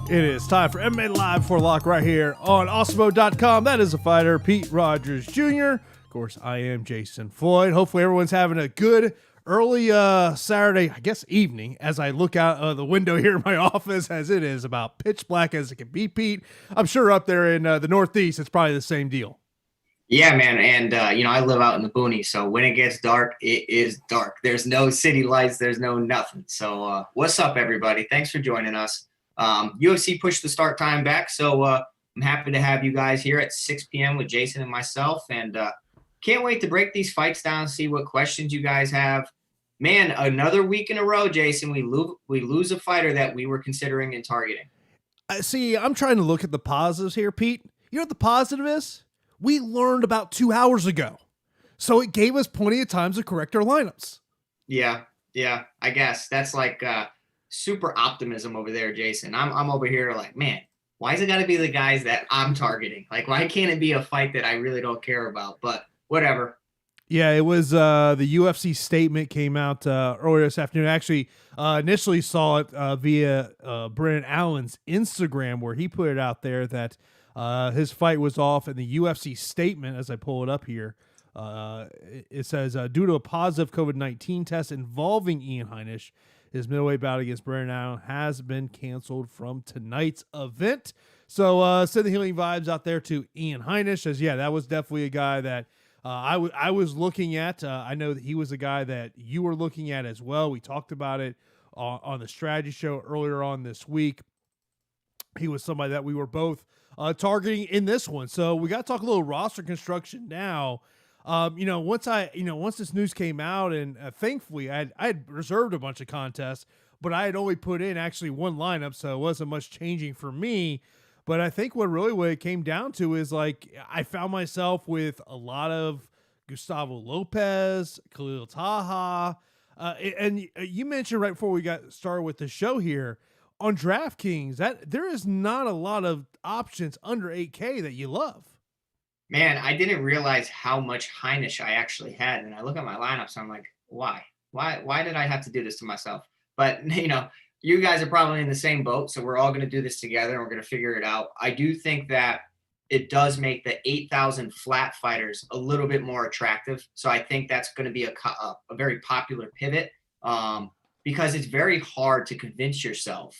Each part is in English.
It is time for MMA Live for Lock right here on Awesemo.com. That is a fighter, Pete Rogers Jr. Of course, I am Jason Floyd. Hopefully everyone's having a good early Saturday, I guess evening, as I look out the window here in my office, as it is about pitch black as it can be, Pete. I'm sure up there in the Northeast, it's probably the same deal. Yeah, man. And, I live out in the boonies. So when it gets dark, it is dark. There's no city lights. There's no nothing. So what's up, everybody? Thanks for joining us. UFC pushed the start time back. So I'm happy to have you guys here at 6 p.m. with Jason and myself. And can't wait to break these fights down, see what questions you guys have. Man, another week in a row, Jason, we lose a fighter that we were considering and targeting. See, I'm trying to look at the positives here, Pete. You know what the positive is? We learned about 2 hours ago. So it gave us plenty of time to correct our lineups. Yeah, I guess. That's like super optimism over there, Jason. I'm over here like, man, why is it got to be the guys that I'm targeting? Like, why can't it be a fight that I really don't care about? But whatever. Yeah, it was the UFC statement came out earlier this afternoon. I actually initially saw it via Brennan Allen's Instagram, where he put it out there that his fight was off. And the UFC statement, as I pull it up here, it says, due to a positive COVID-19 test involving Ian Heinisch, his middleweight bout against Brennan Allen has been canceled from tonight's event. So send the healing vibes out there to Ian Heinisch, as that was definitely a guy that I was looking at. I know that he was a guy that you were looking at as well. We talked about it on the strategy show earlier on this week. He was somebody that we were both targeting in this one. So we got to talk a little roster construction now. Once this news came out, and thankfully I had reserved a bunch of contests, but I had only put in actually one lineup, so it wasn't much changing for me. But I think what it came down to is, like, I found myself with a lot of Gustavo Lopez, Khalil Taha, and you mentioned right before we got started with the show here on DraftKings that there is not a lot of options under 8K that you love. Man, I didn't realize how much Heinisch I actually had. And I look at my lineups, and I'm like, why? Why did I have to do this to myself? But, you guys are probably in the same boat, so we're all going to do this together, and we're going to figure it out. I do think that it does make the 8,000 flat fighters a little bit more attractive. So I think that's going to be a very popular pivot because it's very hard to convince yourself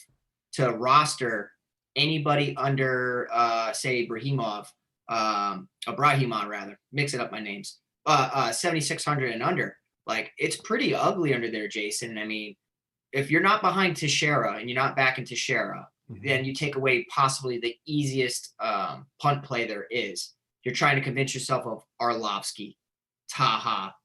to roster anybody under, say, Brahimov, rather, mixing up my names, 7,600 and under. Like, it's pretty ugly under there, Jason. I mean, if you're not behind Teixeira and you're not backing Teixeira, then you take away possibly the easiest punt play there is. You're trying to convince yourself of Arlovsky, Taha,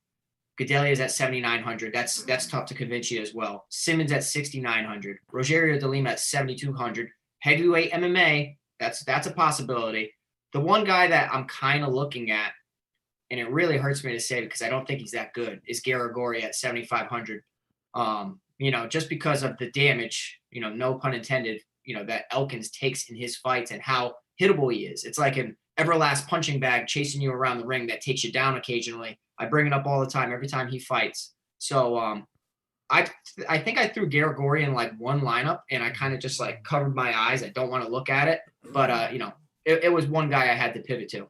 Gedelia's at 7,900. That's tough to convince you as well. Simmons at 6,900. Rogerio de Lima at 7,200. Heavyweight MMA, that's a possibility. The one guy that I'm kind of looking at, and it really hurts me to say because I don't think he's that good, is Garagori at 7,500. Just because of the damage, no pun intended, that Elkins takes in his fights and how hittable he is. It's like an everlast punching bag chasing you around the ring that takes you down occasionally. I bring it up all the time, every time he fights. So I think I threw Garagori in like one lineup, and I kind of just like covered my eyes. I don't want to look at it, but it was one guy I had to pivot to.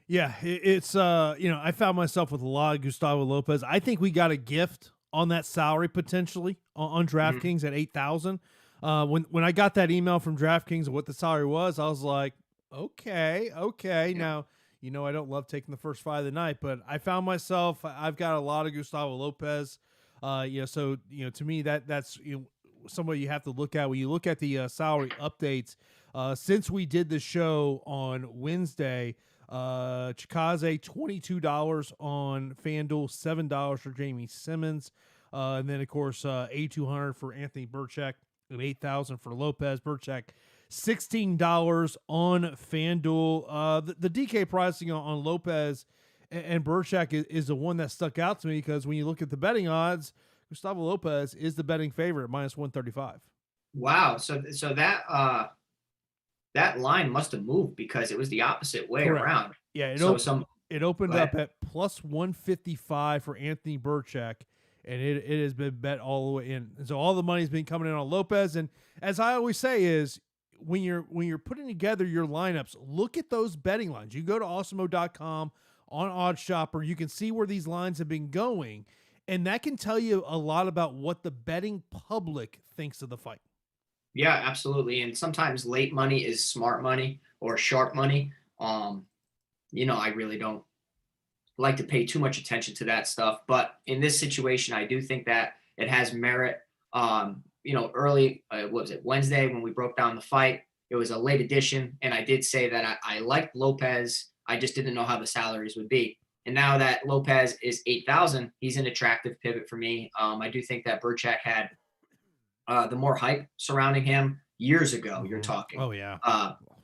Yeah, it's I found myself with a lot of Gustavo Lopez. I think we got a gift on that salary potentially on DraftKings at 8,000. When I got that email from DraftKings of what the salary was, I was like, okay. Yeah. Now, I don't love taking the first fight of the night, but I found myself, I've got a lot of Gustavo Lopez. So to me that's somebody you have to look at when you look at the salary updates. Since we did the show on Wednesday, Chikaze $22 on FanDuel, $7 for Jamie Simmons, and then of course $8,200 for Anthony Burchak and $8,000 for Lopez. Burchak $16 on FanDuel. The DK pricing on Lopez and Burchak is the one that stuck out to me because when you look at the betting odds, Gustavo Lopez is the betting favorite, minus 135. Wow, so that line must have moved because it was the opposite way Correct. around. Yeah, it opened up at plus 155 for Anthony Burchak, and it has been bet all the way in. And so all the money's been coming in on Lopez. And as I always say is, when you're putting together your lineups, look at those betting lines. You go to awesemo.com on Odd Shopper, you can see where these lines have been going, and that can tell you a lot about what the betting public thinks of the fight. Yeah, absolutely. And sometimes late money is smart money or sharp money. I really don't like to pay too much attention to that stuff. But in this situation, I do think that it has merit. Early, what was it, Wednesday when we broke down the fight, it was a late edition. And I did say that I liked Lopez. I just didn't know how the salaries would be. And now that Lopez is 8,000, he's an attractive pivot for me. I do think that Burchak had the more hype surrounding him years ago. You're talking. Oh yeah.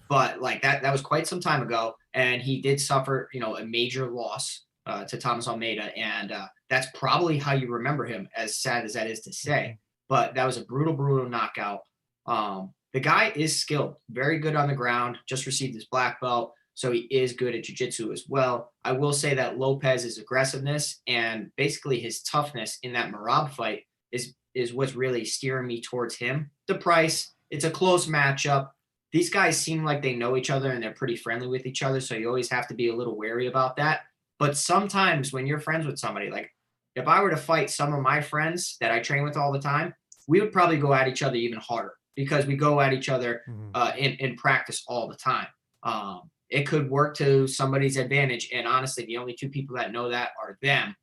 But like that was quite some time ago, and he did suffer, a major loss to Thomas Almeida, and that's probably how you remember him. As sad as that is to say, but that was a brutal knockout. The guy is skilled, very good on the ground. Just received his black belt, so he is good at jiu-jitsu as well. I will say that Lopez's aggressiveness and basically his toughness in that Merab fight is what's really steering me towards him. The price, it's a close matchup. These guys seem like they know each other and they're pretty friendly with each other, so you always have to be a little wary about that. But sometimes when you're friends with somebody, like if I were to fight some of my friends that I train with all the time, we would probably go at each other even harder because we go at each other in practice all the time. It could work to somebody's advantage, and honestly, the only two people that know that are them.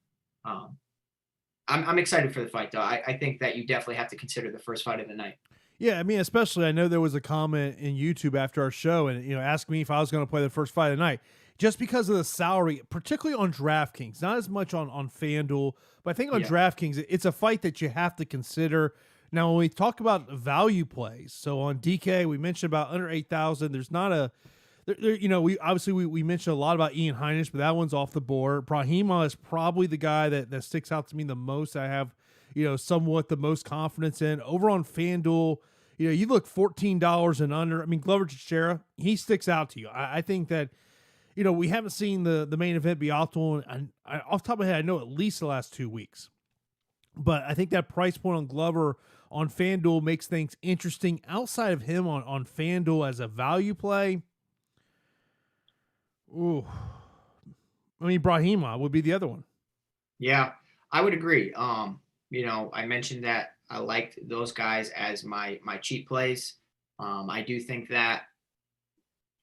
I'm excited for the fight, though. I think that you definitely have to consider the first fight of the night. Yeah, I mean, especially I know there was a comment in YouTube after our show, and asking me if I was going to play the first fight of the night, just because of the salary, particularly on DraftKings, not as much on FanDuel, but I think on DraftKings, it's a fight that you have to consider. Now, when we talk about value plays, so on DK, we mentioned about under 8,000. There's not a we mentioned a lot about Ian Heinisch, but that one's off the board. Brahima is probably the guy that sticks out to me the most. I have, somewhat the most confidence in. Over on FanDuel, you look $14 and under. I mean, Glover Teixeira, he sticks out to you. I think that, we haven't seen the main event Beato, and off the top of my head, I know at least the last 2 weeks. But I think that price point on Glover on FanDuel makes things interesting. Outside of him on FanDuel as a value play, ooh, I mean, Brahima would be the other one. Yeah, I would agree. I mentioned that I liked those guys as my cheap plays. I do think that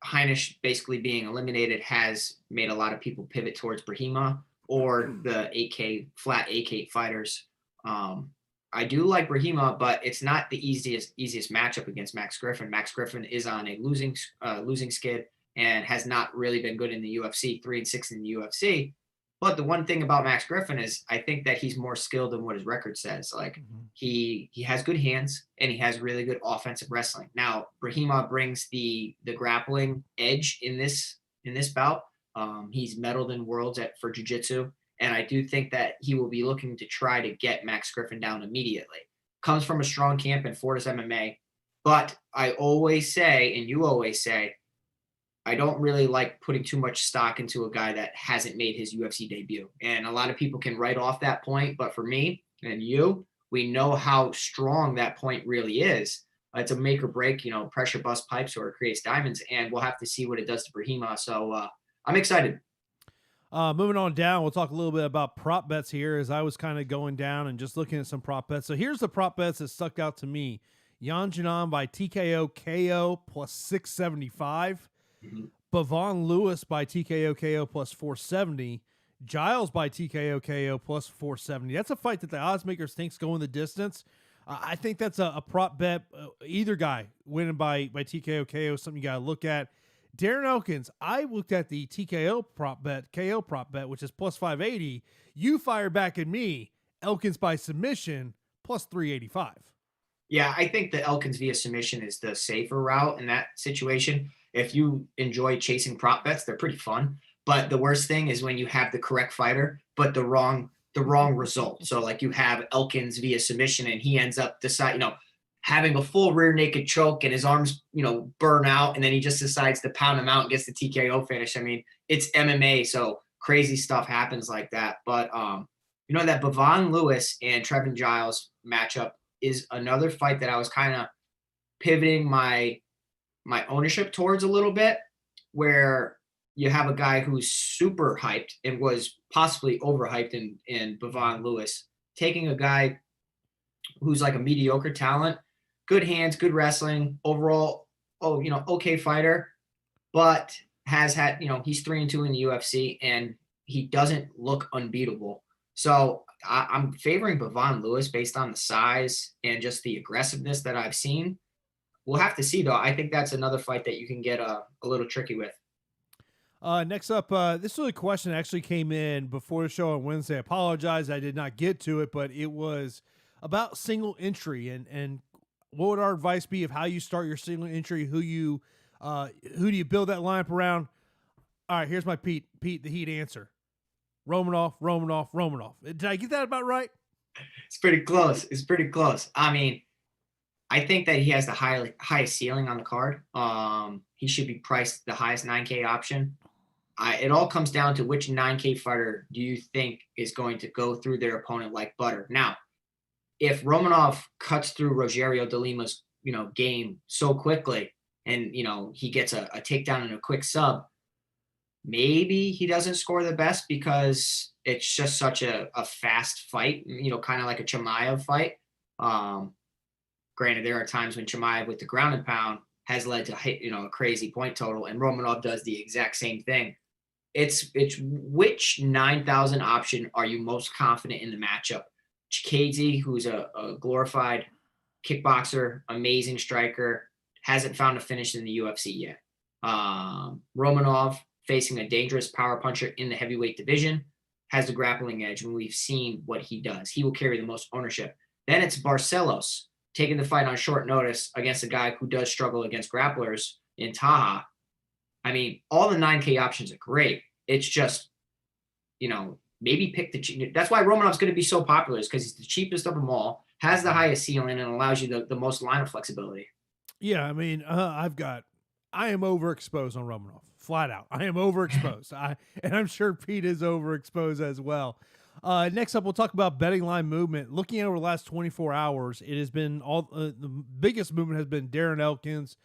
Heinisch basically being eliminated has made a lot of people pivot towards Brahima or the 8K flat 8K fighters. I do like Brahima, but it's not the easiest matchup against Max Griffin. Max Griffin is on a losing skid and has not really been good in the UFC, 3-6 in the UFC. But the one thing about Max Griffin is I think that he's more skilled than what his record says. Like he has good hands and he has really good offensive wrestling. Now, Brahima brings the grappling edge in this bout. He's medaled in worlds for jiu-jitsu. And I do think that he will be looking to try to get Max Griffin down immediately. Comes from a strong camp in Fortis MMA. But I always say, and you always say, I don't really like putting too much stock into a guy that hasn't made his UFC debut. And a lot of people can write off that point. But for me and you, we know how strong that point really is. It's a make or break, pressure bust pipes or it creates diamonds. And we'll have to see what it does to Brahima. So I'm excited. Moving on down, we'll talk a little bit about prop bets here as I was kind of going down and just looking at some prop bets. So here's the prop bets that stuck out to me. Yan Jinan by TKO KO plus 675. Bavone Lewis by TKO KO plus 470. Giles by TKO KO plus 470. That's a fight that the odds makers think's going the distance. I think that's a prop bet. Either guy winning by TKO KO is something you got to look at. Darren Elkins, I looked at the TKO prop bet, KO prop bet, which is plus 580. You fired back at me. Elkins by submission plus 385. Yeah, I think the Elkins via submission is the safer route in that situation. If you enjoy chasing prop bets, they're pretty fun. But the worst thing is when you have the correct fighter, but the wrong result. So like you have Elkins via submission and he ends up having a full rear naked choke and his arms, burn out. And then he just decides to pound him out and gets the TKO finish. I mean, it's MMA. So crazy stuff happens like that. But, that Bavone Lewis and Trevin Giles matchup is another fight that I was kind of pivoting my my ownership towards a little bit, where you have a guy who's super hyped and was possibly overhyped in Bavone Lewis, taking a guy who's like a mediocre talent, good hands, good wrestling, overall, okay fighter, but has had, he's 3-2 in the UFC and he doesn't look unbeatable. So I'm favoring Bavone Lewis based on the size and just the aggressiveness that I've seen. We'll have to see, though. I think that's another fight that you can get a little tricky with. Next up, this was a question that actually came in before the show on Wednesday. I apologize, I did not get to it, but it was about single entry and what would our advice be of how you start your single entry? Who do you build that lineup around? All right, here's my Pete the Heat answer: Romanov. Did I get that about right? It's pretty close. I mean, I think that he has the highest ceiling on the card. He should be priced the highest 9K option. It all comes down to which 9K fighter do you think is going to go through their opponent like butter. Now, if Romanov cuts through Rogerio de Lima's, game so quickly and, he gets a takedown and a quick sub, maybe he doesn't score the best because it's just such a fast fight, kind of like a Chimaev fight. Granted, there are times when Chimaev with the ground and pound has led to, a crazy point total, and Romanov does the exact same thing. It's which 9,000 option are you most confident in the matchup? Chikadze, who's a glorified kickboxer, amazing striker, hasn't found a finish in the UFC yet. Romanov, facing a dangerous power puncher in the heavyweight division, has the grappling edge, and we've seen what he does. He will carry the most ownership. Then it's Barcelos, taking the fight on short notice against a guy who does struggle against grapplers in Taha. I mean, all the 9K options are great. It's just, maybe pick the cheap. That's why Romanov's going to be so popular, is because he's the cheapest of them all, has the highest ceiling, and allows you the most lineup flexibility. Yeah, I mean, I am overexposed on Romanov, flat out. I am overexposed. And I'm sure Pete is overexposed as well. Next up, we'll talk about betting line movement. Looking at over the last 24 hours, it has been the biggest movement has been Darren Elkins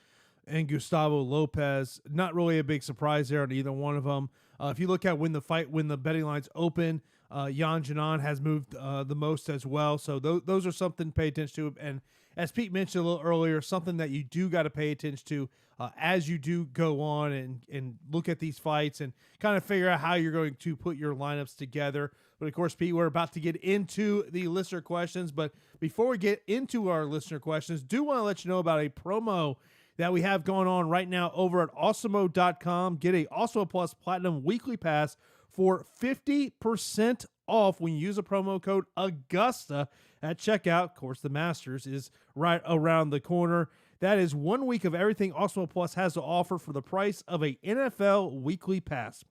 and Gustavo Lopez. Not really a big surprise there on either one of them. If you look at when the betting lines open, Jan Janan has moved the most as well. So those are something to pay attention to. And as Pete mentioned a little earlier, something that you do got to pay attention to as you do go on and look at these fights and kind of figure out how you're going to put your lineups together. But of course, Pete, we're about to get into the listener questions. But before we get into our listener questions, do want to let you know about a promo that we have going on right now over at Awesemo.com. Get a Awesemo Plus Platinum Weekly Pass for 50% off when you use a promo code Augusta at checkout. Of course, the Masters is right around the corner. That is 1 week of everything Awesemo Plus has to offer for the price of a NFL Weekly Pass.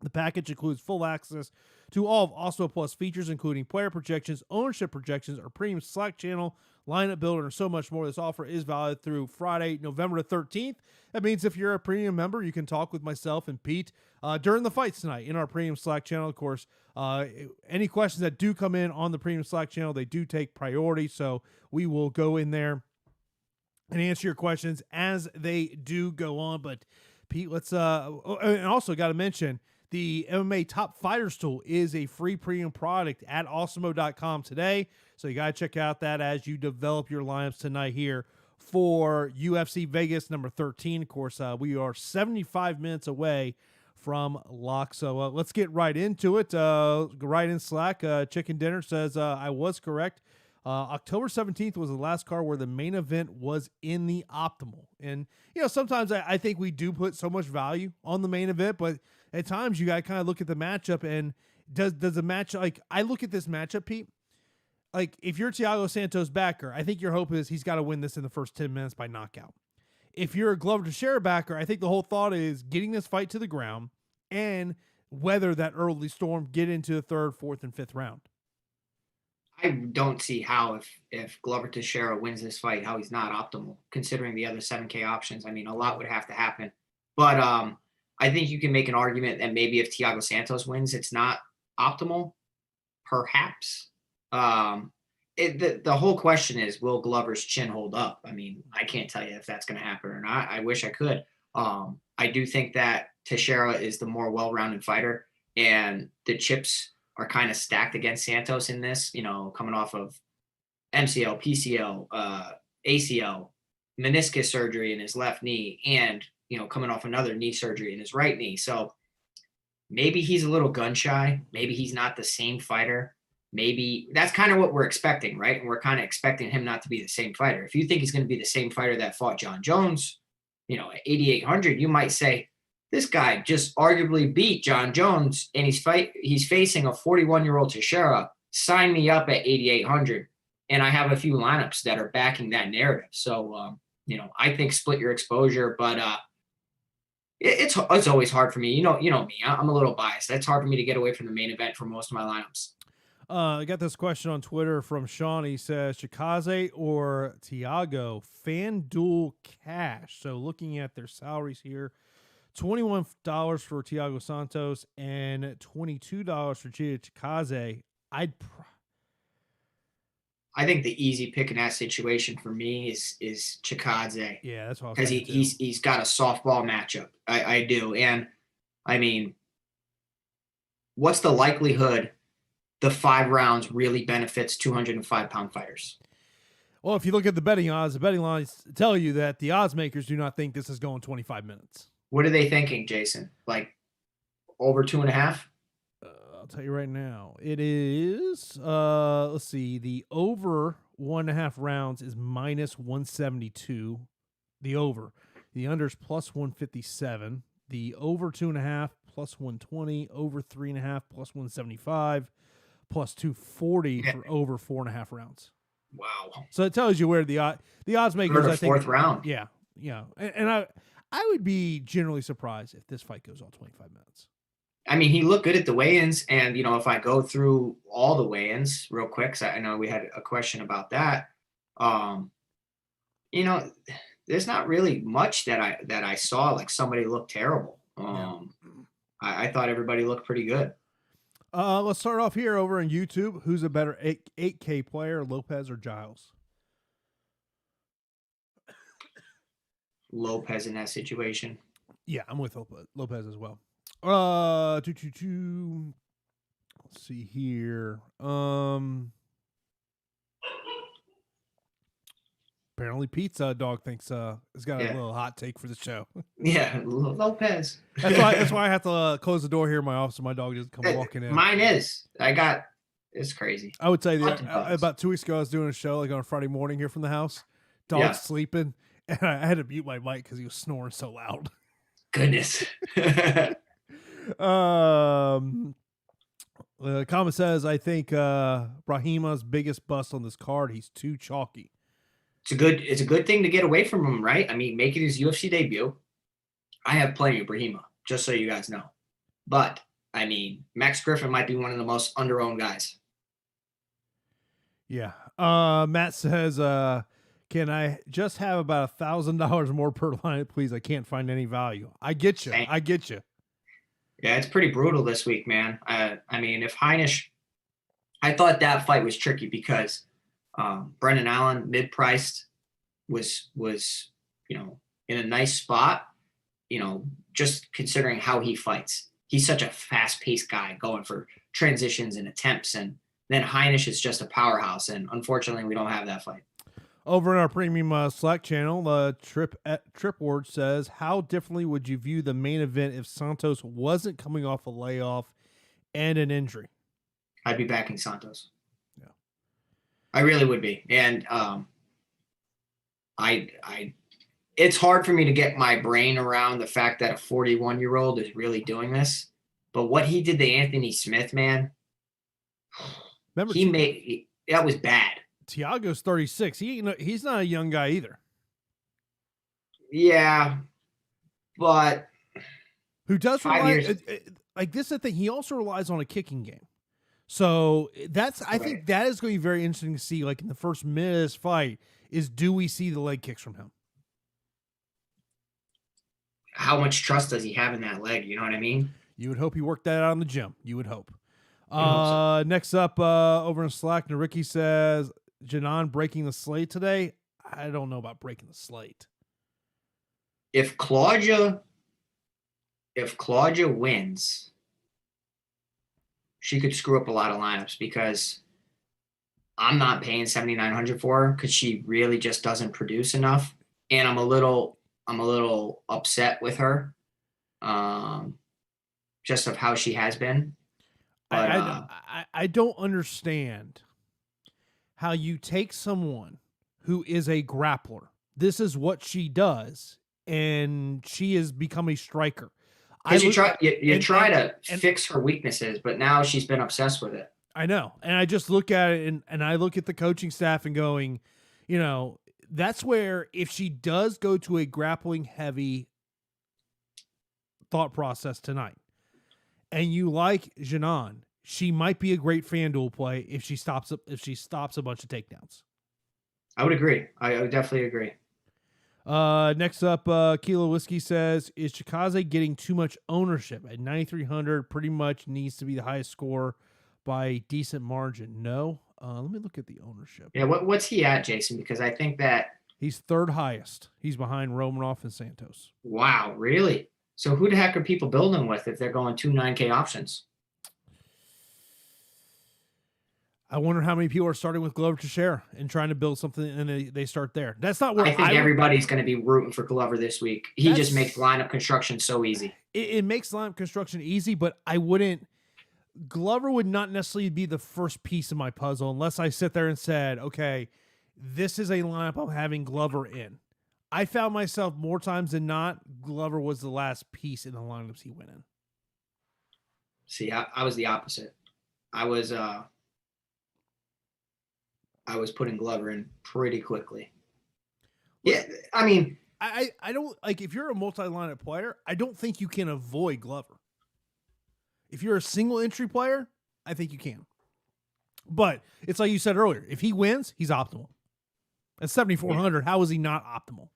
The package includes full access to all of Awesemo Plus features, including player projections, ownership projections, our premium Slack channel, lineup builder, and so much more. This offer is valid through Friday, November 13th. That means if you're a premium member, you can talk with myself and Pete during the fights tonight in our premium Slack channel. Of course, any questions that do come in on the premium Slack channel, they do take priority, so we will go in there and answer your questions as they do go on. But Pete, let's and also got to mention, the MMA Top Fighters tool is a free premium product at Awesemo.com today. So you got to check out that as you develop your lineups tonight here for UFC Vegas number 13. Of course, we are 75 minutes away from lock. So let's get right into it. Right in Slack, Chicken Dinner says, I was correct. October 17th was the last card where the main event was in the optimal. And, sometimes I think we do put so much value on the main event, but at times you got to kind of look at the matchup and does the match, like I look at this matchup, Pete, like if you're Thiago Santos backer, I think your hope is he's got to win this in the first 10 minutes by knockout. If you're a Glover Teixeira backer, I think the whole thought is getting this fight to the ground and weather that early storm, get into the third, fourth, and fifth round. I don't see how if Glover Teixeira wins this fight, how he's not optimal, considering the other 7K options. I mean, a lot would have to happen. But I think you can make an argument that maybe if Thiago Santos wins, it's not optimal, perhaps. the whole question is, will Glover's chin hold up? I mean, I can't tell you if that's going to happen or not. I wish I could. I do think that Teixeira is the more well-rounded fighter, and the chips are kind of stacked against Santos in this, coming off of MCL, PCL, ACL, meniscus surgery in his left knee, and, coming off another knee surgery in his right knee. So maybe he's a little gun shy. Maybe he's not the same fighter. Maybe that's kind of what we're expecting, right? And we're kind of expecting him not to be the same fighter. If you think he's going to be the same fighter that fought John Jones, at 8,800, you might say, this guy just arguably beat John Jones, and he's facing a 41-year-old Teixeira. Sign me up at 8,800. And I have a few lineups that are backing that narrative. So, I think split your exposure, but it's always hard for me. You know me. I'm a little biased. It's hard for me to get away from the main event for most of my lineups. I got this question on Twitter from Sean. He says, Chikaze or Tiago, FanDuel cash. So looking at their salaries here, $21 for Tiago Santos and $22 for Chikaze. I think the easy pick in that situation for me is Chikaze. Yeah, that's what because he's got a softball matchup. I do, and I mean, what's the likelihood the 5 rounds really benefits 205-pound fighters? Well, if you look at the betting odds tell you that the odds makers do not think this is going 25 minutes. What are they thinking, Jason? Like over 2.5? I'll tell you right now. It is, let's see, the over 1.5 rounds is minus 172. The over. The under's plus 157. The over 2.5 plus 120. Over 3.5 plus 175. Plus 240 for over 4.5 rounds. Wow. So it tells you where the odds makers, I think. 4th round. Yeah. And I would be generally surprised if this fight goes all 25 minutes. I mean, he looked good at the weigh-ins, and if I go through all the weigh-ins real quick, because I know we had a question about that. There's not really much that I saw like somebody looked terrible. I thought everybody looked pretty good. Let's start off here over on YouTube. Who's a better 8K player, Lopez or Giles? Lopez in that situation. Yeah, I'm with Lopez as well. Let's see here. Apparently Pizza Dog thinks has got a little hot take for the show. Yeah, Lopez. That's why I have to close the door here in my office so my dog doesn't come walking in. Mine is. It's crazy. I would say that about 2 weeks ago I was doing a show like on a Friday morning here from the house. Dog's sleeping, and I had to mute my mic because he was snoring so loud. Goodness. The comment says, I think Brahima's biggest bust on this card. He's too chalky. It's a good thing to get away from him, right? I mean, making his UFC debut. I have plenty of Brahima, just so you guys know. But I mean, Max Griffin might be one of the most under-owned guys. Yeah. Matt says, can I just have about $1,000 more per line, please? I can't find any value. I get you. I get you. Yeah, it's pretty brutal this week, man. I mean, if Heinisch, I thought that fight was tricky because Brendan Allen, mid-priced, was in a nice spot. Just considering how he fights, he's such a fast-paced guy, going for transitions and attempts, and then Heinisch is just a powerhouse. And unfortunately, we don't have that fight. Over in our premium Slack channel, Trip Ward says, how differently would you view the main event if Santos wasn't coming off a layoff and an injury? I'd be backing Santos. Yeah, I really would be. And it's hard for me to get my brain around the fact that a 41-year-old is really doing this. But what he did to Anthony Smith, man, remember that was bad. Tiago's 36. He's not a young guy either. Yeah, but who does rely? Like this is the thing. He also relies on a kicking game. So I think that is going to be very interesting to see. Like in the first minute of this fight, do we see the leg kicks from him? How much trust does he have in that leg? You know what I mean? You would hope he worked that out in the gym. You would hope. Next up, over in Slack, Nariki says, Janan breaking the slate today, I don't know about breaking the slate. If Claudia wins, she could screw up a lot of lineups because I'm not paying 7,900 for her because she really just doesn't produce enough, and I'm a little upset with her, just of how she has been. But I don't understand how you take someone who is a grappler. This is what she does, and she has become a striker. You try to fix her weaknesses, but now she's been obsessed with it. I know. And I just look at it and I look at the coaching staff and going, that's where if she does go to a grappling heavy thought process tonight and you like Janan, she might be a great FanDuel play if she stops a bunch of takedowns. I would agree. I would definitely agree. Next up, Kilo Whiskey says, is Chikaze getting too much ownership at 9,300? Pretty much needs to be the highest score by a decent margin. No. Let me look at the ownership. Yeah, what's he at, Jason? Because I think that he's third highest. He's behind Romanoff and Santos. Wow, really? So who the heck are people building with if they're going 2 9K options? I wonder how many people are starting with Glover Teixeira and trying to build something, and they start there. That's not where I think everybody's going to be rooting for Glover this week. He just makes lineup construction so easy. It makes lineup construction easy, but I wouldn't. Glover would not necessarily be the first piece of my puzzle unless I sit there and said, okay, this is a lineup I'm having Glover in. I found myself more times than not, Glover was the last piece in the lineups he went in. See, I was the opposite. I was putting Glover in pretty quickly. Yeah, I mean, I don't like if you're a multi-lineup player, I don't think you can avoid Glover. If you're a single entry player, I think you can. But it's like you said earlier, if he wins, he's optimal. At 7,400, how is he not optimal?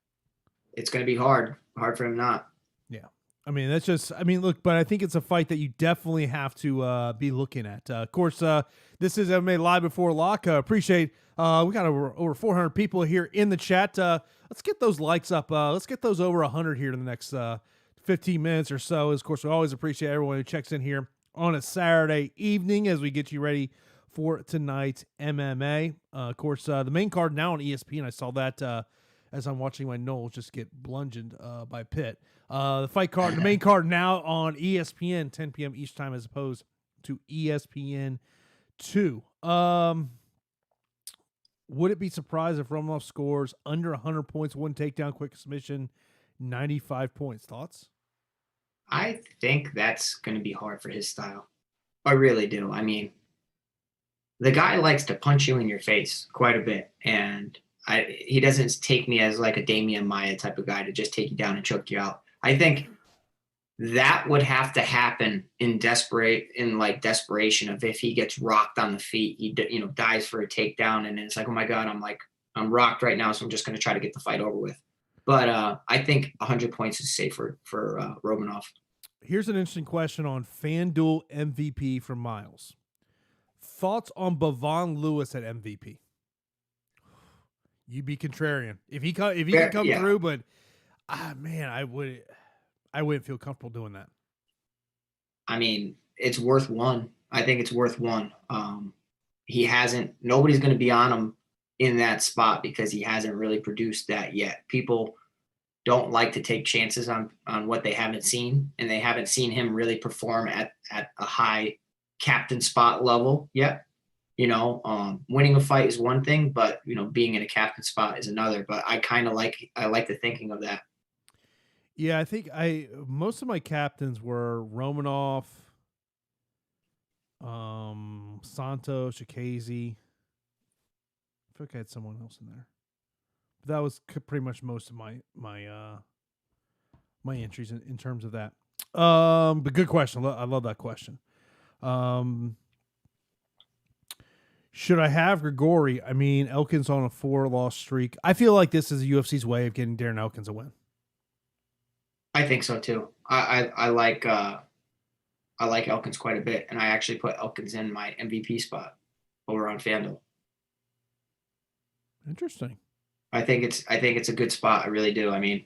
It's going to be hard for him not. Yeah. Look, but I think it's a fight that you definitely have to be looking at. Of course, this is MMA Live Before Lock. Appreciate we got over 400 people here in the chat. Let's get those likes up. Let's get those over 100 here in the next 15 minutes or so. Of course, we always appreciate everyone who checks in here on a Saturday evening as we get you ready for tonight's MMA. Of course, the main card now on ESPN. I saw that as I'm watching my Knowles just get bludgeoned by Pitt. The main card now on ESPN, 10 p.m. each time as opposed to ESPN 2. Would it be surprised if Romanov scores under 100 points, 1 takedown, quick submission, 95 points? Thoughts? I think that's going to be hard for his style. I really do. I mean, the guy likes to punch you in your face quite a bit, and he doesn't take me as like a Damian Maia type of guy to just take you down and choke you out. I think that would have to happen in desperation of if he gets rocked on the feet, he dies for a takedown, and it's like, oh my God, I'm rocked right now, so I'm just going to try to get the fight over with. But I think 100 points is safe for Romanov. Here's an interesting question on FanDuel MVP from Miles. Thoughts on Bavone Lewis at MVP? You'd be contrarian if he can come through, but man, I wouldn't feel comfortable doing that. I mean, it's worth one. I think it's worth one. Nobody's going to be on him in that spot because he hasn't really produced that yet. People don't like to take chances on what they haven't seen, and they haven't seen him really perform at a high captain spot level yet. Winning a fight is one thing, but being in a captain spot is another. But I like the thinking of that. Yeah, I think most of my captains were Romanov, Santos, Chikaze. I feel like I had someone else in there. But that was pretty much most of my entries in terms of that. But good question. I love that question. Should I have Grigori? I mean, Elkins on a 4-loss streak. I feel like this is the UFC's way of getting Darren Elkins a win. I think so too. I like Elkins quite a bit, and I actually put Elkins in my MVP spot over on FanDuel. Interesting. I think it's a good spot. I really do. I mean,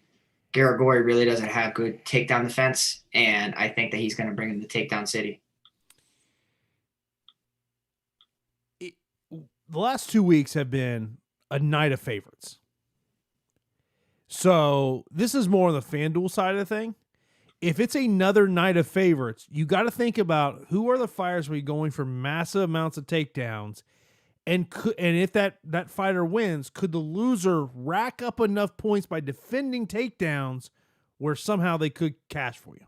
Garagori really doesn't have good takedown defense, and I think that he's going to bring him to takedown city. The last 2 weeks have been a night of favorites. So this is more on the FanDuel side of the thing. If it's another night of favorites, you got to think about who are the fighters we going for massive amounts of takedowns, and if that fighter wins, could the loser rack up enough points by defending takedowns where somehow they could cash for you?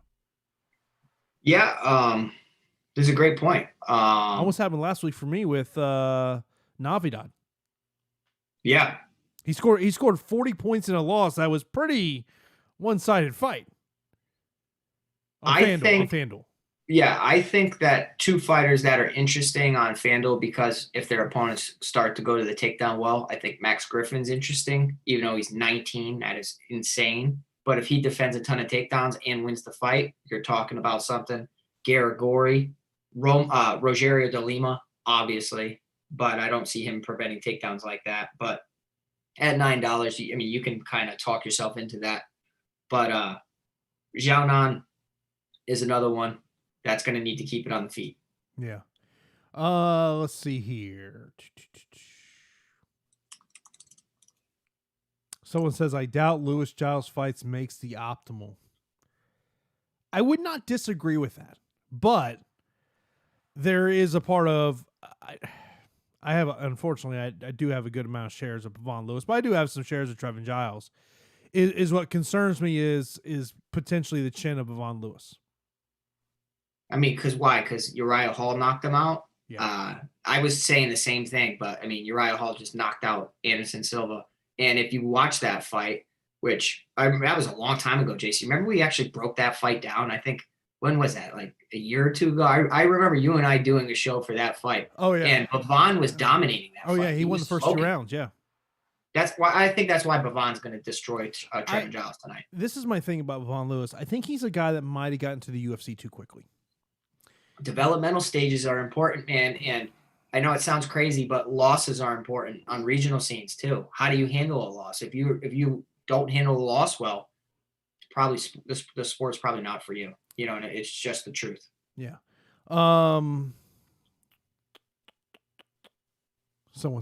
Yeah, this is a great point. Almost happened last week for me with Navidad. Yeah, he scored 40 points in a loss. That was pretty one-sided fight. On FanDuel. Yeah, I think that two fighters that are interesting on FanDuel, because if their opponents start to go to the takedown well, I think Max Griffin's interesting, even though he's 19. That is insane. But if he defends a ton of takedowns and wins the fight, you're talking about something. Garagori, Rogerio de Lima, obviously, but I don't see him preventing takedowns like that. But at $9, I mean, you can kind of talk yourself into that. But Xiaonan is another one that's going to need to keep it on the feet. Yeah. Let's see here. Someone says, I doubt Lewis Giles fights makes the optimal. I would not disagree with that, but there is a part of, I have, unfortunately, I do have a good amount of shares of Bavone Lewis, but I do have some shares of Trevin Giles. Is what concerns me is potentially the chin of Bavone Lewis. I mean, why? Because Uriah Hall knocked him out? Yeah. I was saying the same thing, but I mean, Uriah Hall just knocked out Anderson Silva. And if you watch that fight, which that was a long time ago, JC, remember we actually broke that fight down? I think, when was that? Like a year or two ago? I remember you and I doing a show for that fight. Oh, yeah. And Bavone was dominating that fight. Oh, yeah. He won the first 2 rounds. Yeah. That's why I think that's why Bavone's going to destroy Trevin Giles tonight. This is my thing about Bavone Lewis. I think he's a guy that might have gotten to the UFC too quickly. Developmental stages are important, man. And I know it sounds crazy, but losses are important on regional scenes too. How do you handle a loss? If you don't handle a loss well, probably the sport's probably not for you. You know, and it's just the truth. Yeah. Someone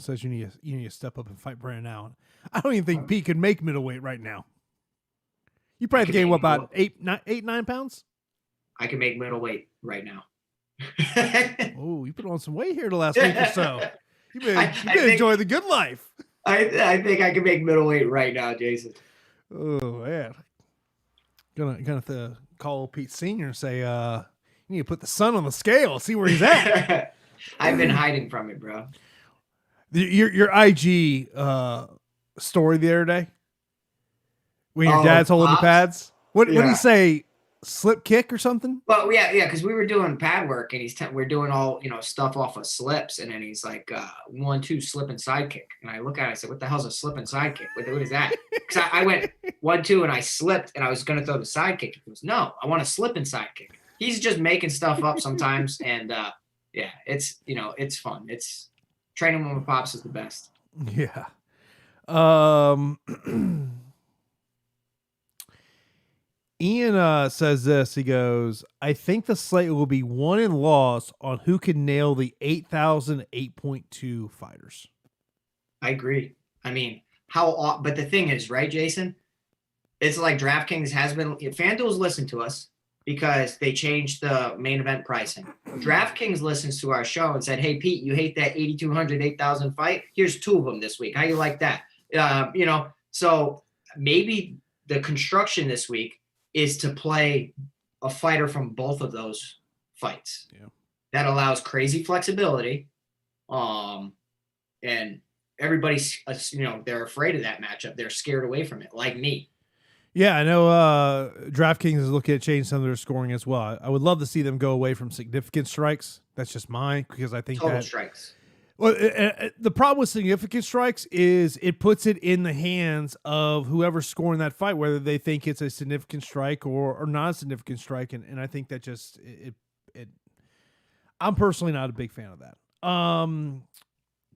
says you need to step up and fight Brandon Allen. I don't even think Pete could make middleweight right now. You probably have to gain about 8-9 pounds. I can make middleweight right now. Oh, you put on some weight here the last week or so. You been enjoy the good life. I think I can make middleweight right now, Jason. Oh man, gonna have to call Pete Senior and say, you need to put the sun on the scale, see where he's at. I've been hiding from it, bro. Your IG story the other day when your dad's holding the pads. What did he say? Slip kick or something? Well, yeah, because we were doing pad work and we're doing all stuff off of slips, and then he's like 1-2 slip and side kick, and I look at it, I said, "What the hell's a slip and side kick? What is that?" Because I went 1-2 and I slipped and I was gonna throw the side kick. He goes, "No, I want a slip and side kick." He's just making stuff up sometimes, and yeah, it's it's fun. It's training with my pops is the best. Yeah. Ian says this. He goes, I think the slate will be won and lost on who can nail the 8,000 8.2 fighters. I agree. I mean, but the thing is, right, Jason? It's like DraftKings has been, FanDuel's listened to us because they changed the main event pricing. DraftKings listens to our show and said, hey, Pete, you hate that 8,200, 8,000 fight? Here's 2 of them this week. How you like that? So maybe the construction this week is to play a fighter from both of those fights. Yeah. That allows crazy flexibility. And everybody's, they're afraid of that matchup. They're scared away from it, like me. Yeah, I know DraftKings is looking at changing some of their scoring as well. I would love to see them go away from significant strikes. That's just mine, because I think total strikes. Well, the problem with significant strikes is it puts it in the hands of whoever's scoring that fight, whether they think it's a significant strike or not a significant strike. And I think that just I'm personally not a big fan of that.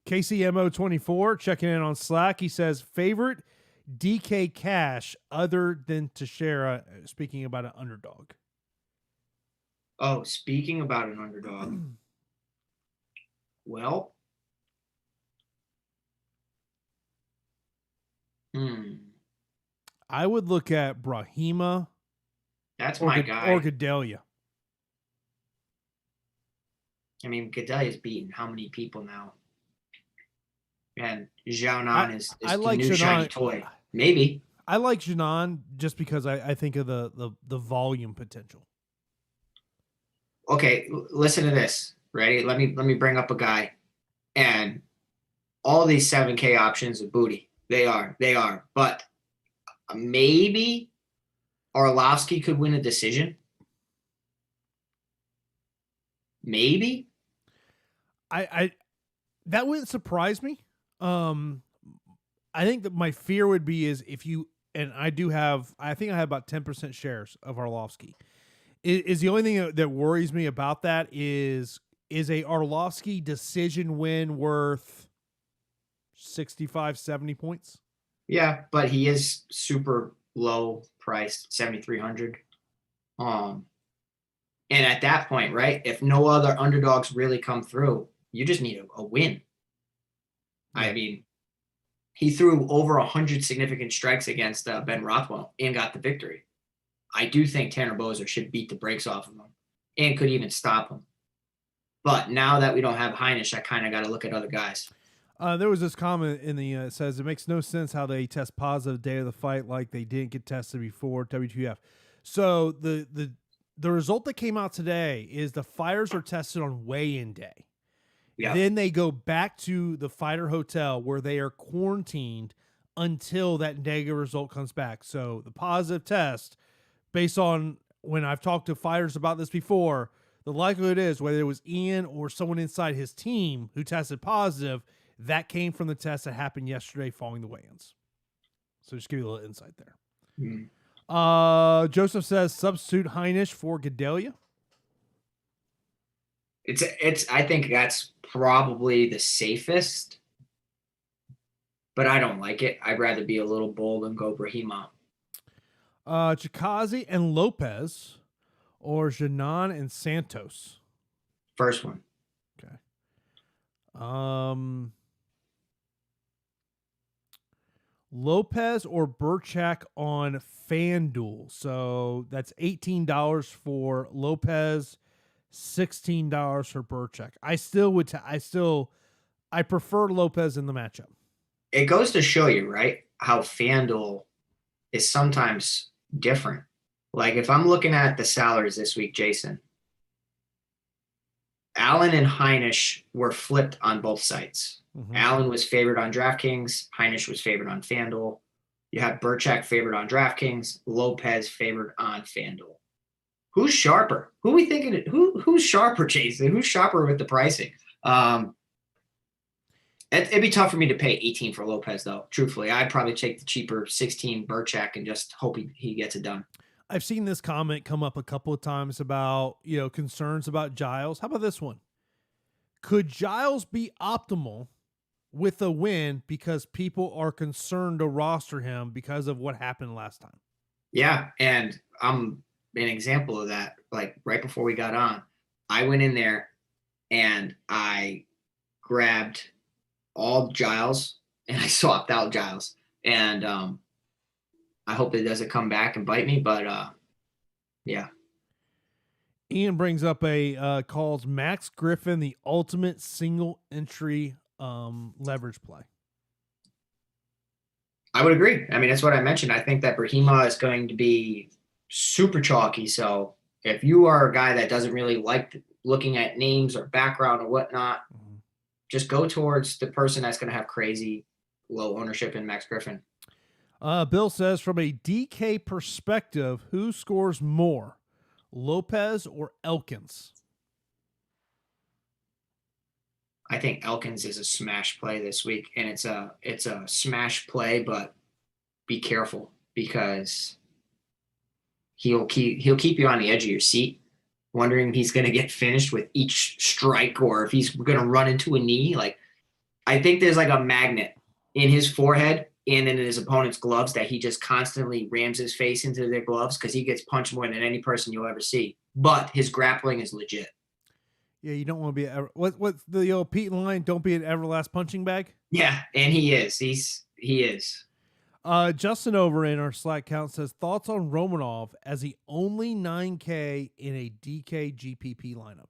KCMO24 checking in on Slack. He says, favorite DK cash other than Teixeira, speaking about an underdog. Oh, speaking about an underdog. Well, I would look at Brahima. That's my guy. Or Gedalia. I mean, Gedalia's beaten how many people now? And Xiaonan is the like new shiny toy. Maybe. I like Xiaonan just because I think of the volume potential. Okay, listen to this. Ready? Let me bring up a guy. And all these 7K options are booty. They are. But maybe Arlovsky could win a decision. Maybe. I that wouldn't surprise me. I think that my fear would be is if you, and I think I have about 10% shares of Arlovsky. Is the only thing that worries me about that is a Arlovsky decision win worth 65, 70 points? Yeah, but he is super low priced, 7,300. And at that point, right, if no other underdogs really come through, you just need a win. Yeah. I mean, he threw over 100 significant strikes against Ben Rothwell and got the victory. I do think Tanner Boser should beat the brakes off of him and could even stop him. But now that we don't have Heinisch, I kind of got to look at other guys. There was this comment in the it says it makes no sense how they test positive day of the fight like they didn't get tested before WTF. So the result that came out today is the fighters are tested on weigh-in day. Yeah. Then they go back to the fighter hotel where they are quarantined until that negative result comes back. So the positive test, based on when I've talked to fighters about this before, the likelihood is whether it was Ian or someone inside his team who tested positive, that came from the test that happened yesterday following the weigh-ins. So just give you a little insight there. Mm. Joseph says substitute Heinisch for Gedalia. I think that's probably the safest, but I don't like it. I'd rather be a little bold and go Brahima. Chikazi and Lopez or Janan and Santos? First one. Okay. Lopez or Burchak on FanDuel. So that's $18 for Lopez, $16 for Burchak. I prefer Lopez in the matchup. It goes to show you, right, how FanDuel is sometimes different. Like if I'm looking at the salaries this week, Jason, Allen and Heinisch were flipped on both sites. Mm-hmm. Allen was favored on DraftKings. Heinisch was favored on FanDuel. You have Burchak favored on DraftKings. Lopez favored on FanDuel. Who's sharper? Who are we thinking? Who's sharper, Jason? Who's sharper with the pricing? It'd be tough for me to pay 18 for Lopez, though. Truthfully, I'd probably take the cheaper 16 Burchak and just hope he gets it done. I've seen this comment come up a couple of times about, concerns about Giles. How about this one? Could Giles be optimal with a win because people are concerned to roster him because of what happened last time? Yeah, and I'm an example of that. Like right before we got on, I went in there and I grabbed all Giles and I swapped out Giles. And I hope it doesn't come back and bite me, but yeah. Ian brings up calls Max Griffin the ultimate single entry leverage play. I would agree. I mean, that's what I mentioned. I think that Brahima is going to be super chalky. So if you are a guy that doesn't really like looking at names or background or whatnot, just go towards the person that's going to have crazy low ownership in Max Griffin. Bill says, from a DK perspective, who scores more, Lopez or Elkins? I think Elkins is a smash play this week, and it's a smash play, but be careful because he'll keep you on the edge of your seat, wondering if he's going to get finished with each strike or if he's going to run into a knee. Like I think there's like a magnet in his forehead and in his opponent's gloves that he just constantly rams his face into their gloves because he gets punched more than any person you'll ever see. But his grappling is legit. Yeah, you don't want to be what's the old Pete line? Don't be an everlast punching bag. Yeah, and he is. He is. Justin over in our Slack account says thoughts on Romanov as the only 9K in a DK GPP lineup.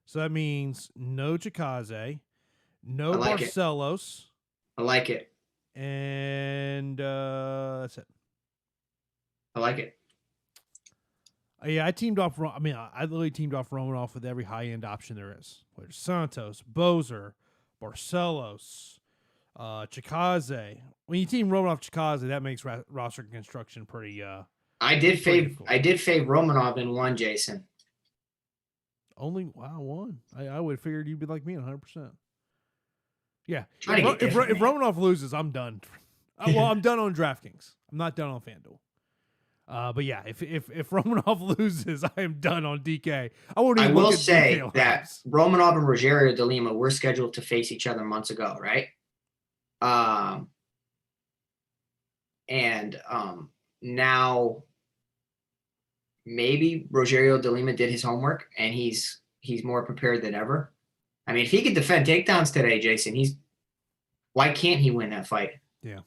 So that means no Chikaze, no Barcelos. I like it. And that's it. I like it. Yeah, I teamed off. I mean, I literally teamed off Romanov with every high end option there is. There's Santos, Bozer, Barcelos, Chikaze. When you team Romanov Chikaze, that makes roster construction pretty. I did fave Romanov in one, Jason. Only one. I would have figured you'd be like me 100%. Yeah. If Romanov loses, I'm done. Well, I'm done on DraftKings. I'm not done on FanDuel. But yeah, if Romanov loses, I am done on DK. I will say that Romanov and Rogério de Lima were scheduled to face each other months ago, right? Now maybe Rogério de Lima did his homework and he's more prepared than ever. I mean, if he could defend takedowns today, Jason, why can't he win that fight? Yeah.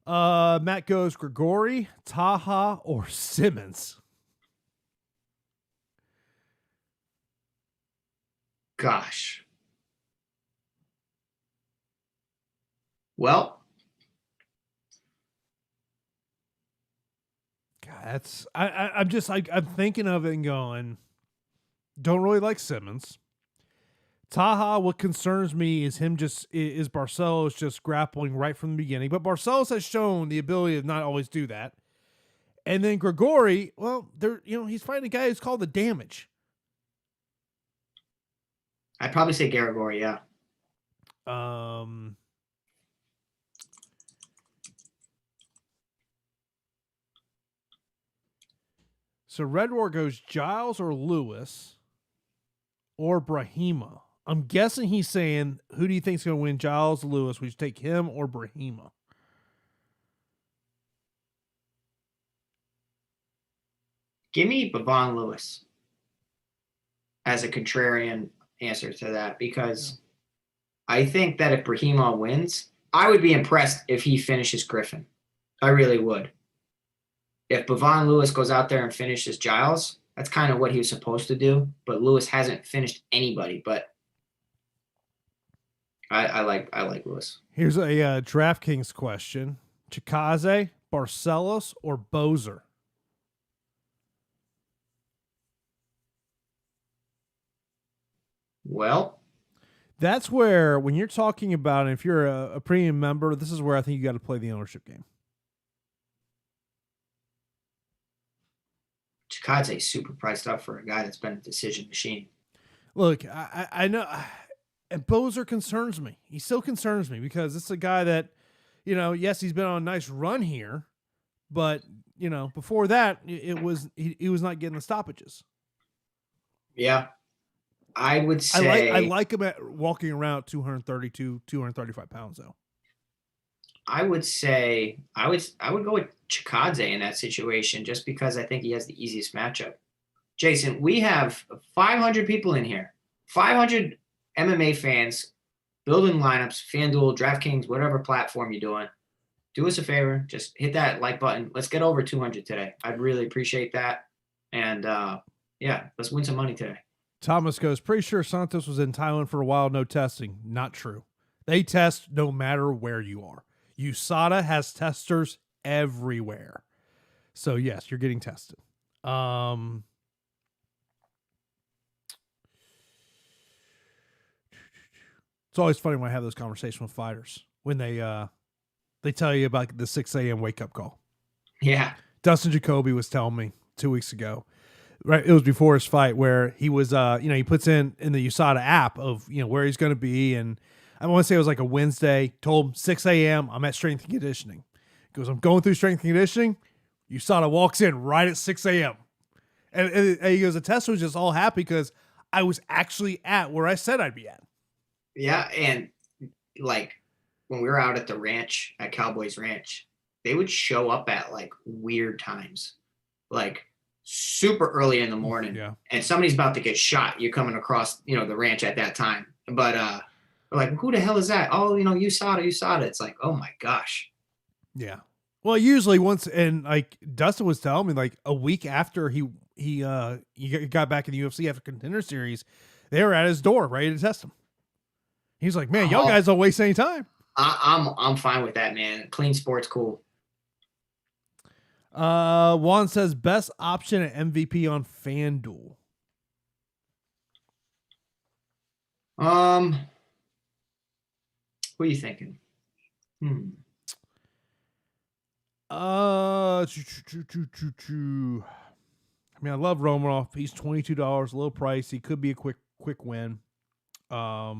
Matt goes Grigori, Taha, or Simmons. Gosh. Well, God, I'm thinking of it and going, don't really like Simmons. Taha, what concerns me is Barcelos just grappling right from the beginning. But Barcelos has shown the ability to not always do that. And then Grigori, well, he's fighting a guy who's called the Damage. I'd probably say Grigori, yeah. So Red Roar goes Giles or Lewis or Brahima. I'm guessing he's saying, who do you think's going to win, Giles, Lewis? Would you take him or Brahima? Give me Bavone Lewis as a contrarian answer to that, because I think that if Brahima wins, I would be impressed if he finishes Griffin. I really would. If Bavone Lewis goes out there and finishes Giles, that's kind of what he was supposed to do, but Lewis hasn't finished anybody. But I like Lewis. Here's a DraftKings question: Chikaze, Barcelos, or Bozer? Well, that's where, when you're talking about, if you're a premium member, this is where I think you got to play the ownership game. Chikaze's super priced up for a guy that's been a decision machine. Look, I know, and Bozer concerns me. He still concerns me because it's a guy that, yes, he's been on a nice run here, but before that, he was not getting the stoppages. Yeah, I would say I like him at walking around 232, 235 pounds though. I would say I would go with Chikaze in that situation just because I think he has the easiest matchup. Jason, we have 500 people in here, 500 MMA fans building lineups, FanDuel, DraftKings, whatever platform you're doing. Do us a favor, just hit that like button. Let's get over 200 today. I'd really appreciate that. And let's win some money today. Thomas goes, pretty sure Santos was in Thailand for a while, no testing. Not true. They test no matter where you are. USADA has testers everywhere. So yes, you're getting tested. It's always funny when I have those conversations with fighters when they tell you about the 6 a.m. wake up call. Yeah. Dustin Jacoby was telling me 2 weeks ago, right? It was before his fight where he was, he puts in the USADA app of, where he's going to be. And I want to say it was like a Wednesday, told him 6 a.m. I'm at strength and conditioning. He goes, I'm going through strength and conditioning. USADA walks in right at 6 a.m. And he goes, the tester was just all happy because I was actually at where I said I'd be at. Yeah, and like when we were out at the ranch at Cowboys Ranch, they would show up at like weird times, like super early in the morning, Yeah. and somebody's about to get shot. You're coming across, the ranch at that time, but we're like, who the hell is that? Oh, USADA. It's like, oh my gosh. Yeah. Well, usually once, and like Dustin was telling me, like a week after he got back in the UFC after Contender Series, they were at his door ready to test him. He's like, man, y'all Oh, guys don't waste any time. I'm fine with that, man. Clean sport's cool. Juan says best option at MVP on FanDuel. What are you thinking? I mean, I love Romanov. He's $22, a little pricey. Could be a quick win. I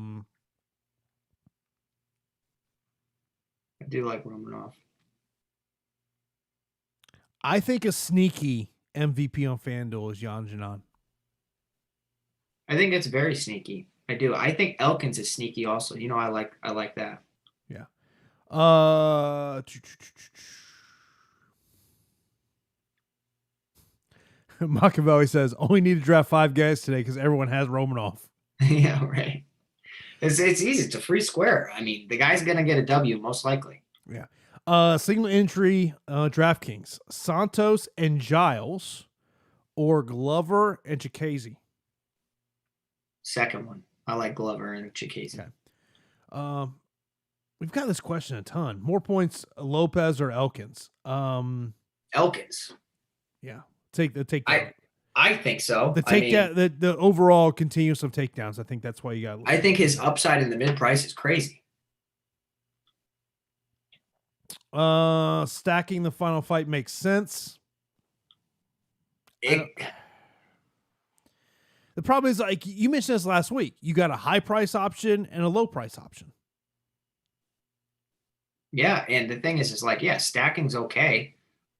do like Romanov. I think a sneaky MVP on FanDuel is Jan Janan. I think it's very sneaky. I do. I think Elkins is sneaky also. I like that. Yeah. Machiavelli says only need to draft 5 guys today because everyone has Romanov. Yeah, right. It's easy. It's a free square. I mean, the guy's gonna get a W most likely. Yeah. Single entry DraftKings Santos and Giles, or Glover and Chikese. Second one. I like Glover and Chikese. Okay. We've got this question a ton. More points, Lopez or Elkins? Elkins. Yeah. Take that. I think so. The overall continuous of takedowns. I think that's why you got. I think his upside in the mid price is crazy. Stacking the final fight makes sense. The problem is, like you mentioned this last week, you got a high price option and a low price option. Yeah, and the thing is like, yeah, stacking's okay,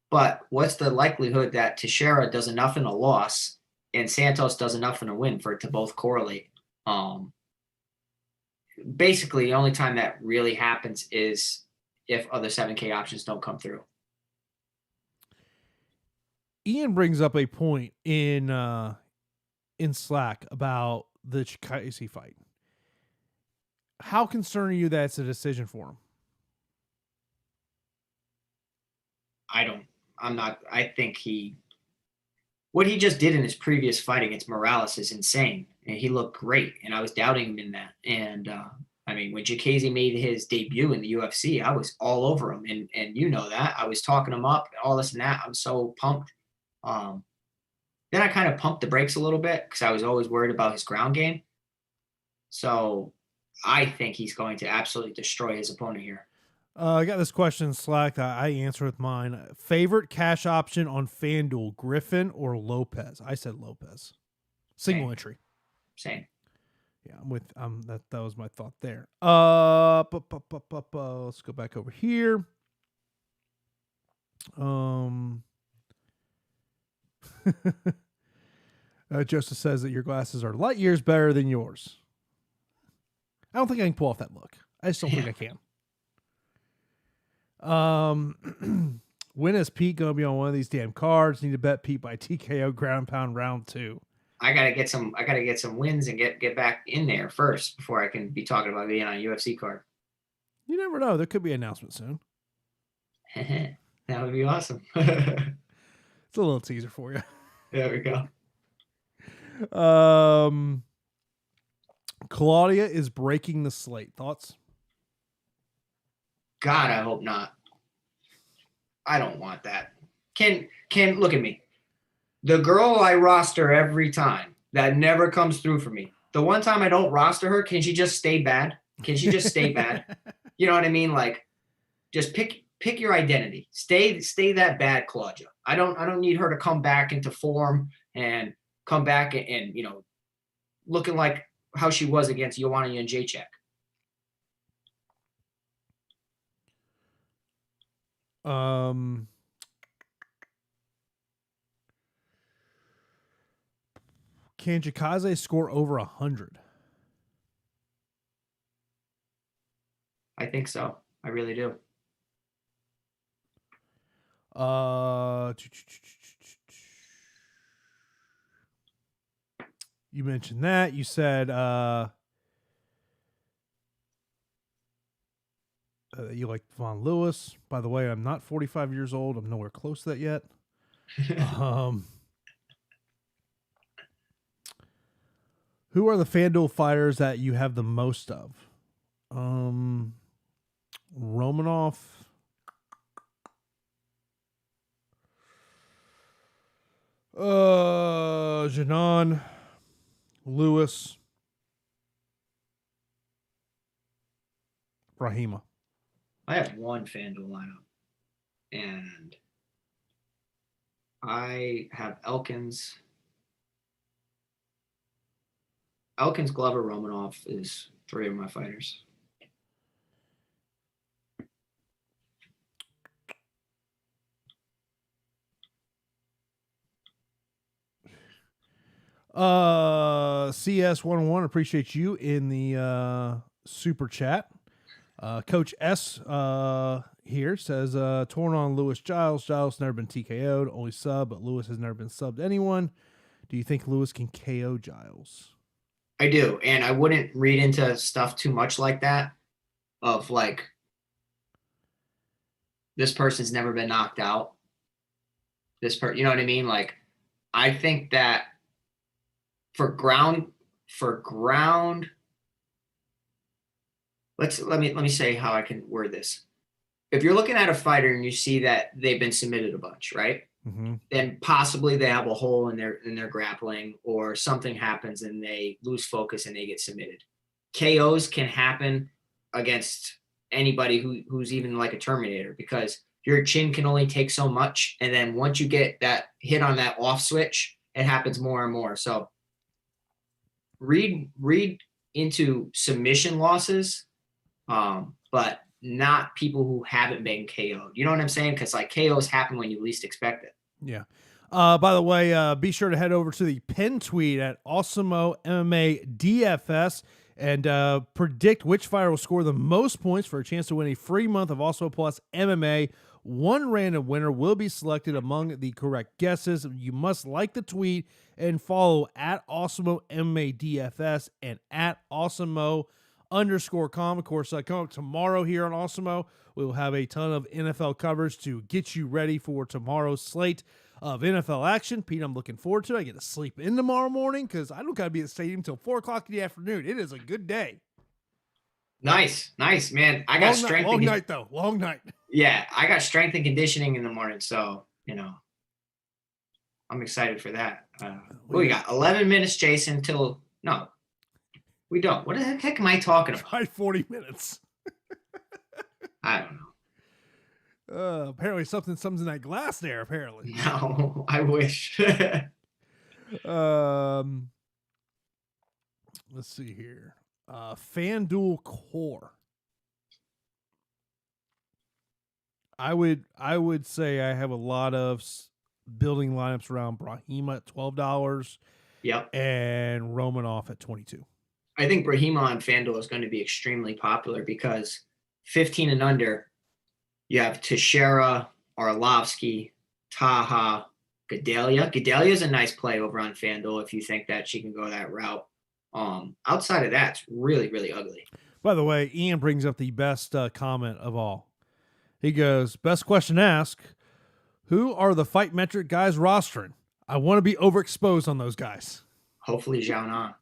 but what's the likelihood that Teixeira does enough in a loss and Santos does enough in a win for it to both correlate? Basically, the only time that really happens is if other 7K options don't come through. Ian brings up a point in Slack about the Chikese fight. How concerned are you that it's a decision for him? I think what he just did in his previous fight against Morales is insane. And he looked great. And I was doubting him in that. And I mean, when Chikese made his debut in the UFC, I was all over him. And you know that. I was talking him up and all this and that. I'm so pumped. Then I kind of pumped the brakes a little bit because I was always worried about his ground game. So I think he's going to absolutely destroy his opponent here. I got this question in Slack that I answer with mine. Favorite cash option on FanDuel, Griffin or Lopez? I said Lopez. Single entry. Same. Yeah, I'm with that was my thought there. Let's go back over here. Joseph says that your glasses are light years better than yours. I don't think I can pull off that look. I just don't think I can. When is Pete gonna be on one of these damn cards? Need to bet Pete by TKO ground pound round 2. I gotta get some wins and get back in there first before I can be talking about being on a UFC card. You never know. There could be an announcement soon. That would be awesome. It's a little teaser for you. There we go. Claudia is breaking the slate. Thoughts? God, I hope not. I don't want that. Can look at me. The girl I roster every time that never comes through for me. The one time I don't roster her, can she just stay bad? Can she just stay bad? You know what I mean? Like, just pick your identity. Stay that bad, Claudia. I don't need her to come back into form and come back and looking like how she was against Joanna Jędrzejczyk. Can Chikese score over 100? I think so. I really do. You mentioned that. You said you like Von Lewis. By the way, I'm not 45 years old. I'm nowhere close to that yet. Who are the FanDuel fighters that you have the most of? Romanov. Janon. Lewis. Brahima. I have one FanDuel lineup, and I have Elkins, Glover, Romanov is 3 of my fighters. CS101, appreciate you in the super chat. Coach S here says torn on Lewis Giles. Giles never been TKO'd, only sub, but Lewis has never been subbed to anyone. Do you think Lewis can KO Giles? I do, and I wouldn't read into stuff too much like that of like this person's never been knocked out. You know what I mean? Like, I think that for ground, let me say how I can word this. If you're looking at a fighter and you see that they've been submitted a bunch, right? Mm-hmm. Then possibly they have a hole in their grappling, or something happens and they lose focus and they get submitted. KOs can happen against anybody who's even like a Terminator, because your chin can only take so much, and then once you get that hit on that off switch, it happens more and more. So read into submission losses, but not people who haven't been KO'd. You know what I'm saying? Because like KOs happen when you least expect it. Yeah. By the way, be sure to head over to the pin tweet at Awesemo MMA DFS and predict which fighter will score the most points for a chance to win a free month of Awesemo Plus MMA. One random winner will be selected among the correct guesses. You must like the tweet and follow at Awesemo MMA DFS and at Awesemo_com. Of course, come up tomorrow here on Awesemo. We will have a ton of NFL coverage to get you ready for tomorrow's slate of NFL action. Pete, I'm looking forward to it. I get to sleep in tomorrow morning because I don't got to be at the stadium until 4 o'clock in the afternoon. It is a good day. Nice, man. I got strength. Long night, though. Long night. Yeah, I got strength and conditioning in the morning, so, I'm excited for that. We got 11 minutes, Jason, till – no, we don't. What the heck am I talking about? 40 minutes. I don't know. Apparently something's in that glass there, apparently. No, I wish. Let's see here. FanDuel Core. I would say I have a lot of building lineups around Brahima at $12. Yep. And Romanov at $22. I think Brahima on FanDuel is going to be extremely popular because 15 and under, you have Teixeira, Arlovsky, Taha, Gedalia. Gedalia is a nice play over on FanDuel if you think that she can go that route. Outside of that, it's really, really ugly. By the way, Ian brings up the best comment of all. He goes, best question asked, who are the Fight Metric guys rostering? I want to be overexposed on those guys. Hopefully Zhao Na.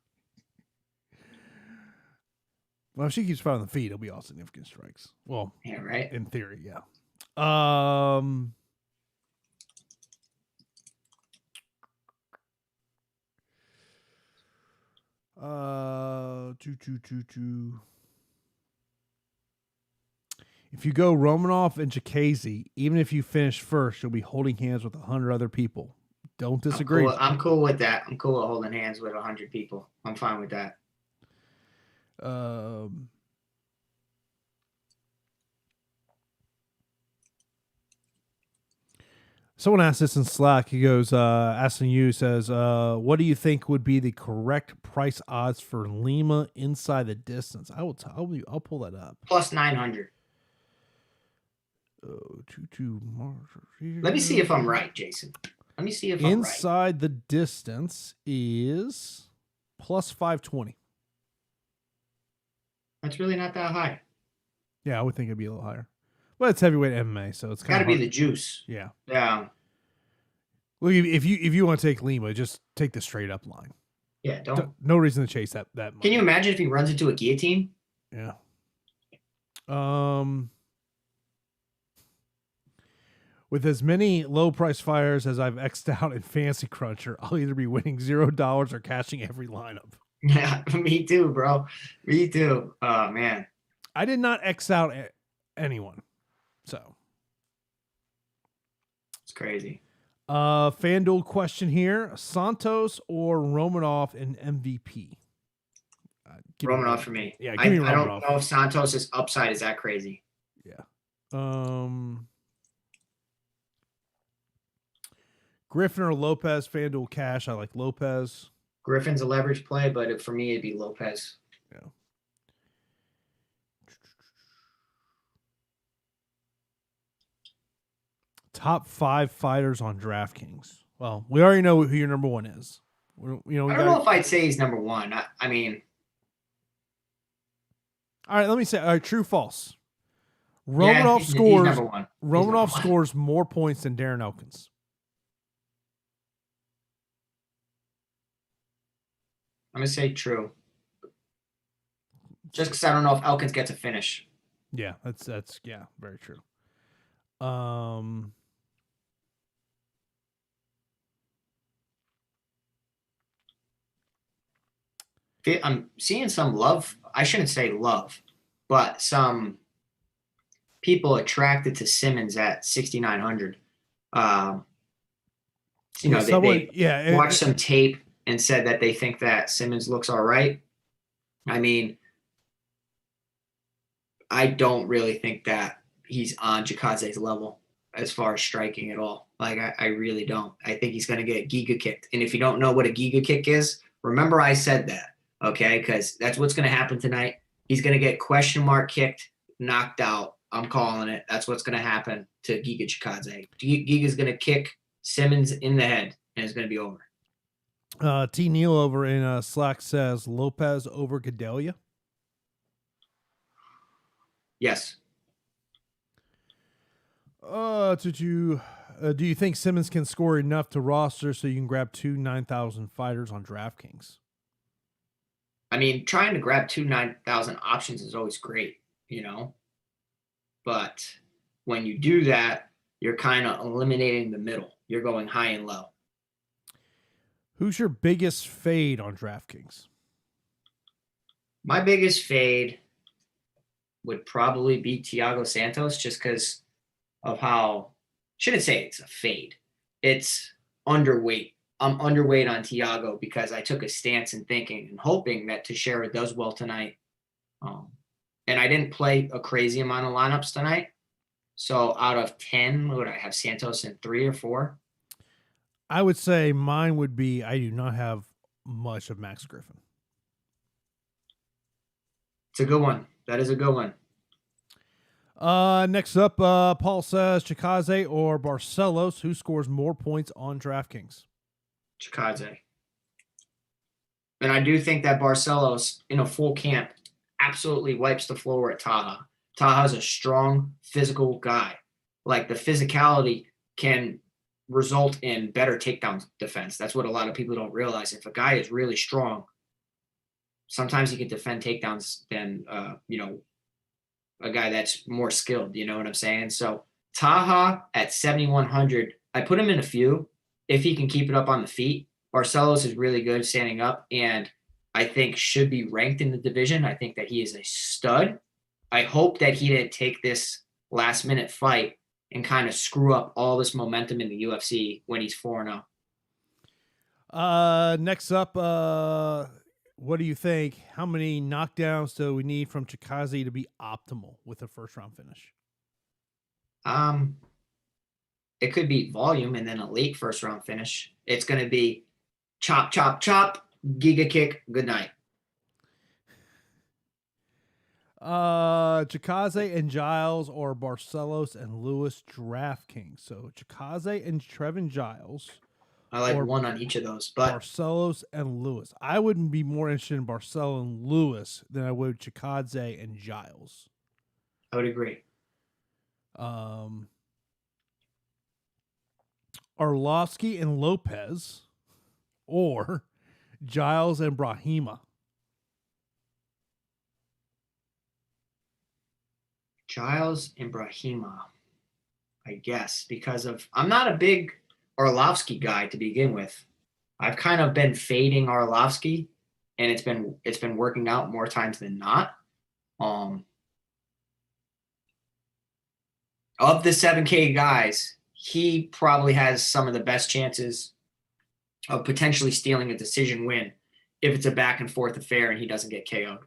Well, if she keeps fighting the feet, it'll be all significant strikes. Well, yeah, right. In theory, yeah. If you go Romanov and Jacasey, even if you finish first, you'll be holding hands with 100 other people. Don't disagree. I'm cool with that. I'm cool with holding hands with 100 people. I'm fine with that. Someone asked this in Slack. He goes, asking you, says, what do you think would be the correct price odds for Lima inside the distance? I'll pull that up. Plus 900. Let me see if I'm right, Jason. Let me see if I'm right. Inside the distance is plus 520. That's really not that high. Yeah, I would think it'd be a little higher. But it's heavyweight MMA, so it's got to be the juice. Yeah. Yeah. Well, if you want to take Lima, just take the straight up line. Yeah, no reason to chase that money. Can you imagine if he runs into a guillotine? Yeah. With as many low price fires as I've X'd out in Fantasy Cruncher, I'll either be winning $0 or cashing every lineup. Yeah, me too, bro. Me too. Oh man. I did not X out anyone. So it's crazy. FanDuel question here: Santos or Romanov in MVP? Romanov for me. Yeah, I don't know if Santos' upside is that crazy. Yeah. Griffin or Lopez? FanDuel cash. I like Lopez. Griffin's a leverage play, but for me, it'd be Lopez. Yeah. Top 5 fighters on DraftKings. Well, we already know who your number one is. I don't know if I'd say he's number one. I mean, all right. Let me say, all right, true, false. Romanov scores. He's number one. Romanov scores more points than Darren Elkins. I'm gonna say true. Just because I don't know if Elkins gets a finish. Yeah, that's yeah, very true. I'm seeing some love. I shouldn't say love, but some people attracted to Simmons at 6,900. They watched some tape and said that they think that Simmons looks all right. I mean, I don't really think that he's on Chikaze's level as far as striking at all. Like, I really don't. I think he's going to get Giga kicked. And if you don't know what a Giga kick is, remember I said that, okay? Because that's what's going to happen tonight. He's going to get question mark kicked, knocked out. I'm calling it. That's what's going to happen to Giga Chikaze. Giga's going to kick Simmons in the head, and it's going to be over. T. Neal over in Slack says Lopez over Gadelia. Yes. Do you think Simmons can score enough to roster so you can grab 2 9,000 fighters on DraftKings? I mean, trying to grab 2 9,000 options is always great, But when you do that, you're kind of eliminating the middle. You're going high and low. Who's your biggest fade on DraftKings? My biggest fade would probably be Thiago Santos, just because of how, shouldn't say it's a fade. It's underweight. I'm underweight on Thiago because I took a stance in thinking and hoping that Teixeira does well tonight. And I didn't play a crazy amount of lineups tonight. So out of 10, what would I have? Santos in 3 or 4? I would say mine would be I do not have much of Max Griffin. It's a good one. That is a good one. Next up, Paul says Chikaze or Barcelos. Who scores more points on DraftKings? Chikaze. And I do think that Barcelos, in a full camp, absolutely wipes the floor at Taha. Taha's a strong, physical guy. Like, the physicality can result in better takedown defense. That's what a lot of people don't realize. If a guy is really strong, sometimes he can defend takedowns than, a guy that's more skilled. You know what I'm saying? So Taha at 7,100, I put him in a few if he can keep it up on the feet. Barcelos is really good standing up, and I think should be ranked in the division. I think that he is a stud. I hope that he didn't take this last-minute fight and kind of screw up all this momentum in the UFC when he's 4-0. Next up, what do you think? How many knockdowns do we need from Chikaze to be optimal with a first-round finish? it could be volume and then a late first round finish. It's going to be chop, chop, chop, giga kick, good night. Chikaze and Giles or Barcelos and Lewis DraftKings. So Chikaze and Trevin Giles. I like one on each of those, but Barcelos and Lewis. I wouldn't be more interested in Barcelo and Lewis than I would Chikaze and Giles. I would agree. Arlovsky and Lopez or Giles and Brahima. Giles and Brahima, I guess, because I'm not a big Arlovsky guy to begin with. I've kind of been fading Arlovsky, and it's been working out more times than not. Of the 7K guys, he probably has some of the best chances of potentially stealing a decision win if it's a back and forth affair and he doesn't get KO'd.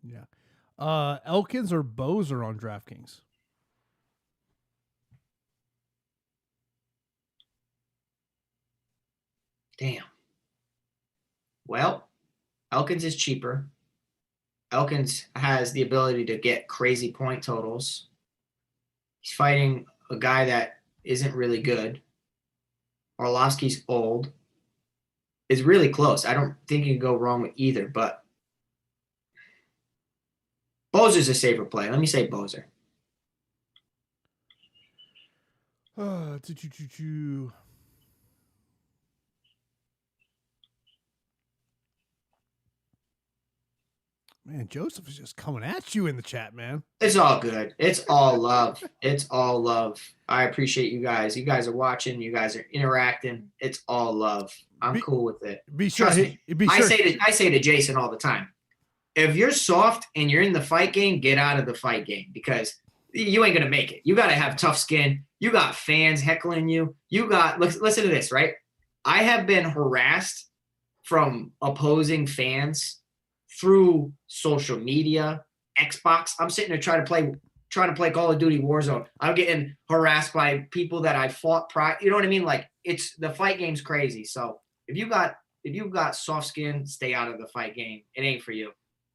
Yeah. Elkins or Bozer on DraftKings? Damn. Well, Elkins is cheaper. Elkins has the ability to get crazy point totals. He's fighting a guy that isn't really good. Arlovsky's old. It's really close. I don't think you can go wrong with either, but Bozer's a safer play. Let me say Bozer. Man, Joseph is just coming at you in the chat, man. It's all good. It's all love. It's all love. I appreciate you guys. You guys are watching. You guys are interacting. It's all love. I'm cool with it. Trust me. I say to Jason all the time, if you're soft and you're in the fight game, get out of the fight game because you ain't going to make it. You got to have tough skin. You got fans heckling you. You got, listen to this, right? I have been harassed from opposing fans through social media, Xbox. I'm sitting there trying to play Call of Duty Warzone. I'm getting harassed by people that I fought prior. You know what I mean? Like it's the fight game's crazy. So if you've got soft skin, stay out of the fight game. It ain't for you.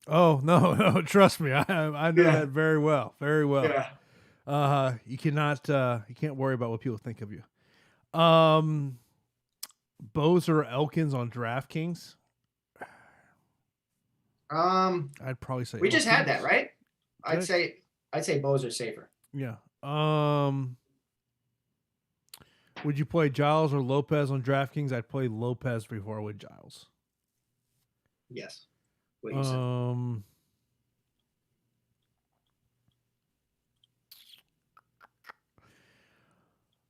Oh no, trust me, I know that very well, very well. Yeah. You can't worry about what people think of you. Bose or Elkins on DraftKings? I'd probably say we just Elkins. had that, right? I'd say Bose are safer. Yeah. Would you play Giles or Lopez on DraftKings? I'd play Lopez before I would Giles. Yes. What you said.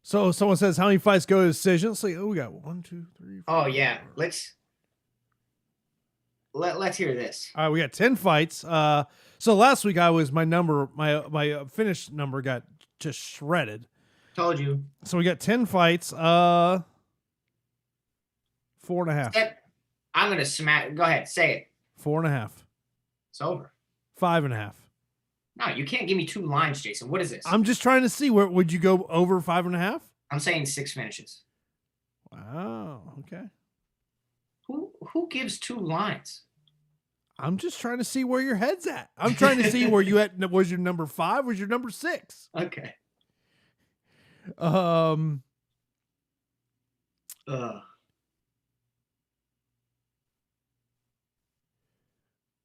So someone says, how many fights go to decision? Let's see. Oh, we got 1, 2, 3, 4. Oh yeah. Let's hear this. All right, we got 10 fights. So last week my finish number got just shredded. Told you. So we got 10 fights. 4.5. I'm gonna smack. Go ahead, say it. 4.5. It's over. 5.5. No, you can't give me 2 lines, Jason. What is this? I'm just trying to see where would you go over 5.5? I'm saying 6 finishes. Wow. Okay. Who gives 2 lines? I'm just trying to see where your head's at. I'm trying to see where you at. Was your number 5? Was your number 6? Okay.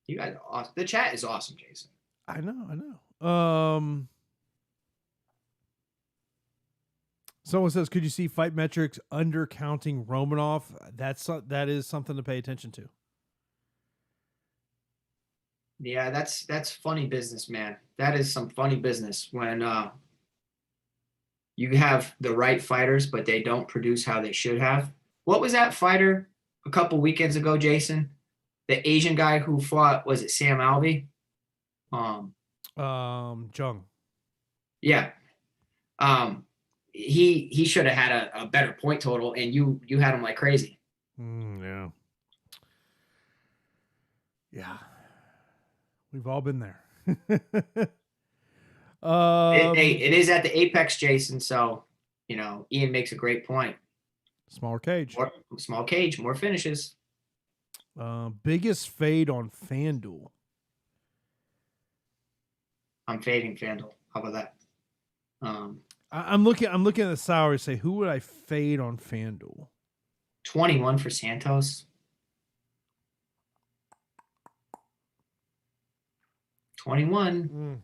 You guys are awesome. The chat is awesome, Jason. I know. Someone says, could you see fight metrics undercounting Romanov? That is something to pay attention to. Yeah, that's funny business, man. That is some funny business when you have the right fighters, but they don't produce how they should have. What was that fighter a couple weekends ago, Jason? The Asian guy who fought, was it Sam Alvey? Jung. Yeah. He should have had a better point total, and you had him like crazy. Yeah. Yeah. We've all been there. It is at the apex, Jason. So, Ian makes a great point. Smaller cage. Small cage, more finishes. Biggest fade on FanDuel. I'm fading FanDuel. How about that? I'm looking at the salary. Say, who would I fade on FanDuel? 21 for Santos. 21.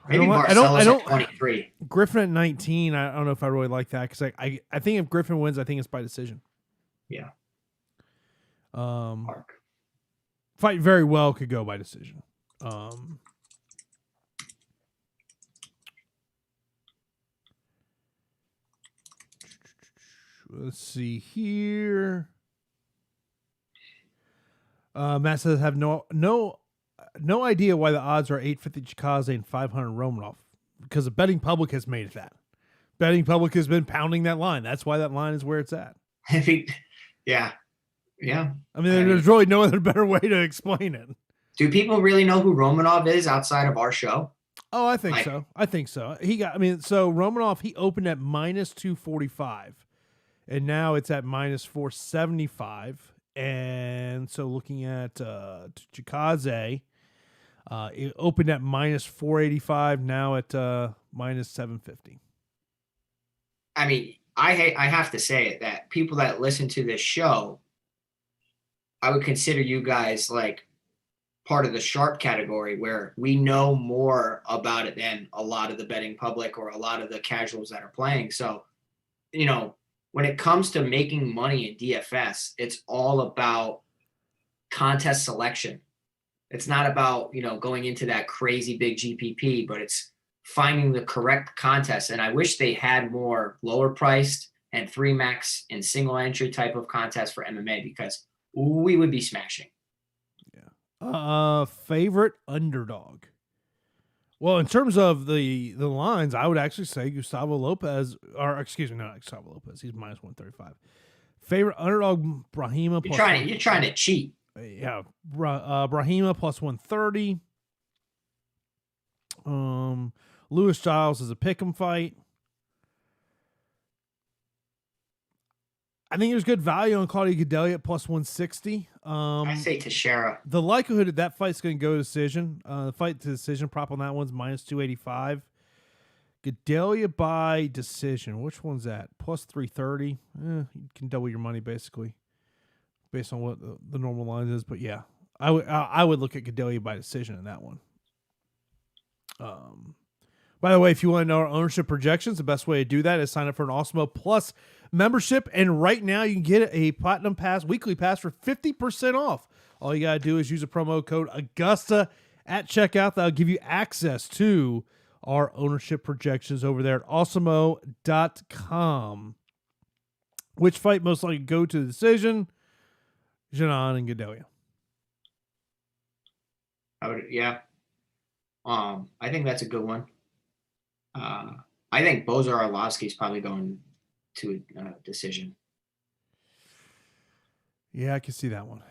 Maybe Barcelo's at 23. Griffin at 19. I don't know if I really like that because I think if Griffin wins, I think it's by decision. Yeah. Mark. Fight very well could go by decision. Let's see here. Matt says have no idea why the odds are 850 Chikaze and 500 Romanov, because the betting public has made it that. Betting public has been pounding that line. That's why that line is where it's at. Yeah. I mean, there's really no other better way to explain it. Do people really know who Romanov is outside of our show? Oh, I think so. So Romanov, he opened at minus 245, and now it's at minus 475. And so looking at Chikaze, it opened at minus 485, now at minus 750. I mean, I have to say it, that people that listen to this show, I would consider you guys like part of the sharp category where we know more about it than a lot of the betting public or a lot of the casuals that are playing. So, when it comes to making money in DFS, it's all about contest selection. It's not about, going into that crazy big GPP, but it's finding the correct contest. And I wish they had more lower priced and 3-max and single entry type of contests for MMA, because we would be smashing. Yeah. Favorite underdog. Well, in terms of the lines, I would actually say Gustavo Lopez, or excuse me, not Gustavo Lopez. He's minus 135. Favorite underdog, Brahima. You're trying to cheat. Yeah, Brahima plus 130. Lewis Giles is a pick'em fight. I think there's good value on Claudio Gadelha at plus 160. I say Teixeira. The likelihood that that fight's going to go to decision, the fight to decision prop on that one's minus 285. Gadelha by decision. Which one's that? Plus 330. You can double your money basically, based on what the normal line is. But yeah, I would look at Gadelha by decision in that one. By the way, if you want to know our ownership projections, the best way to do that is sign up for an Awesemo Plus membership. And right now you can get a Platinum Pass, weekly pass for 50% off. All you got to do is use a promo code Augusta at checkout. That'll give you access to our ownership projections over there at Awesemo.com. Which fight most likely go to the decision? Janan and Gadelha. I think that's a good one. I think Bozar Arlovsky's probably going to a decision. Yeah, I can see that one.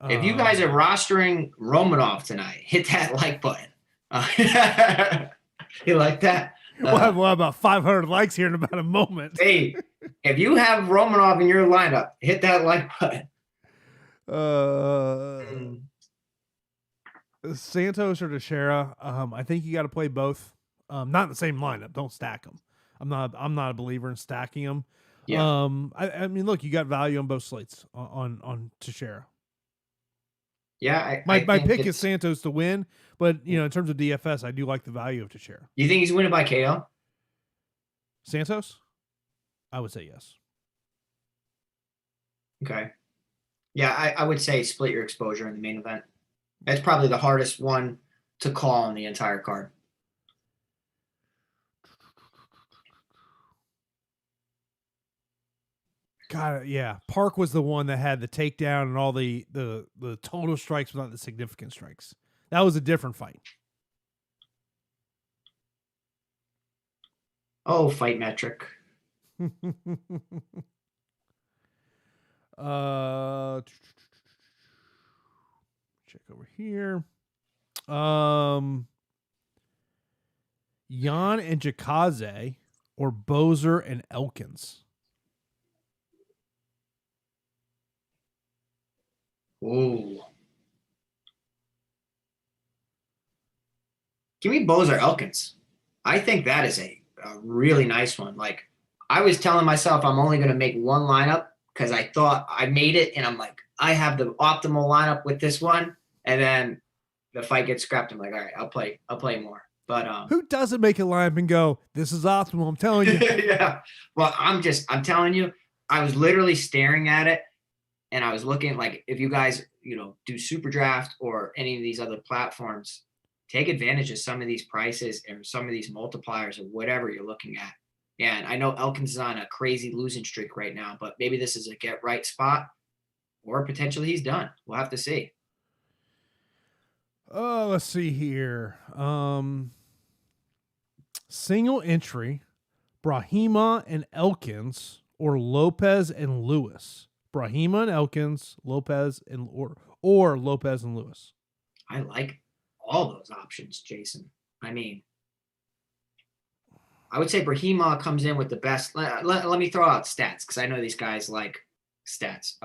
If you guys are rostering Romanov tonight, hit that like button. You like that? We'll have about 500 likes here in about a moment. Hey, if you have Romanov in your lineup, hit that like button. Santos or Teixeira, I think you got to play both. Not in the same lineup. Don't stack them. I'm not a believer in stacking them. Yeah. I mean, look, you got value on both slates on Teixeira. Yeah. My pick is Santos to win, but in terms of DFS, I do like the value of Teixeira. You think he's winning by KO? Santos? I would say yes. Okay. Yeah, I would say split your exposure in the main event. That's probably the hardest one to call on the entire card. God, yeah. Park was the one that had the takedown and all the total strikes, but not the significant strikes. That was a different fight. Oh, fight metric. Check over here. Jan and Jakaze, or Bozer and Elkins? Ooh. Give me Bozer Elkins. I think that is a really nice one. Like, I was telling myself I'm only going to make one lineup because I thought I made it, and I'm like, I have the optimal lineup with this one. And then the fight gets scrapped. I'm like, all right, I'll play more. But who doesn't make a lineup and go, this is optimal? I'm telling you. yeah. Well, I'm telling you, I was literally staring at it, and I was looking, like, if you guys, do Super Draft or any of these other platforms, take advantage of some of these prices or some of these multipliers or whatever you're looking at. Yeah, and I know Elkins is on a crazy losing streak right now, but maybe this is a get right spot, or potentially he's done. We'll have to see. Oh, let's see here. Single entry, Brahima and Elkins, or Lopez and Lewis. Brahima and Elkins, Lopez and or Lopez and Lewis. I like all those options, Jason. I mean, I would say Brahima comes in with the best. Let me throw out stats because I know these guys like stats.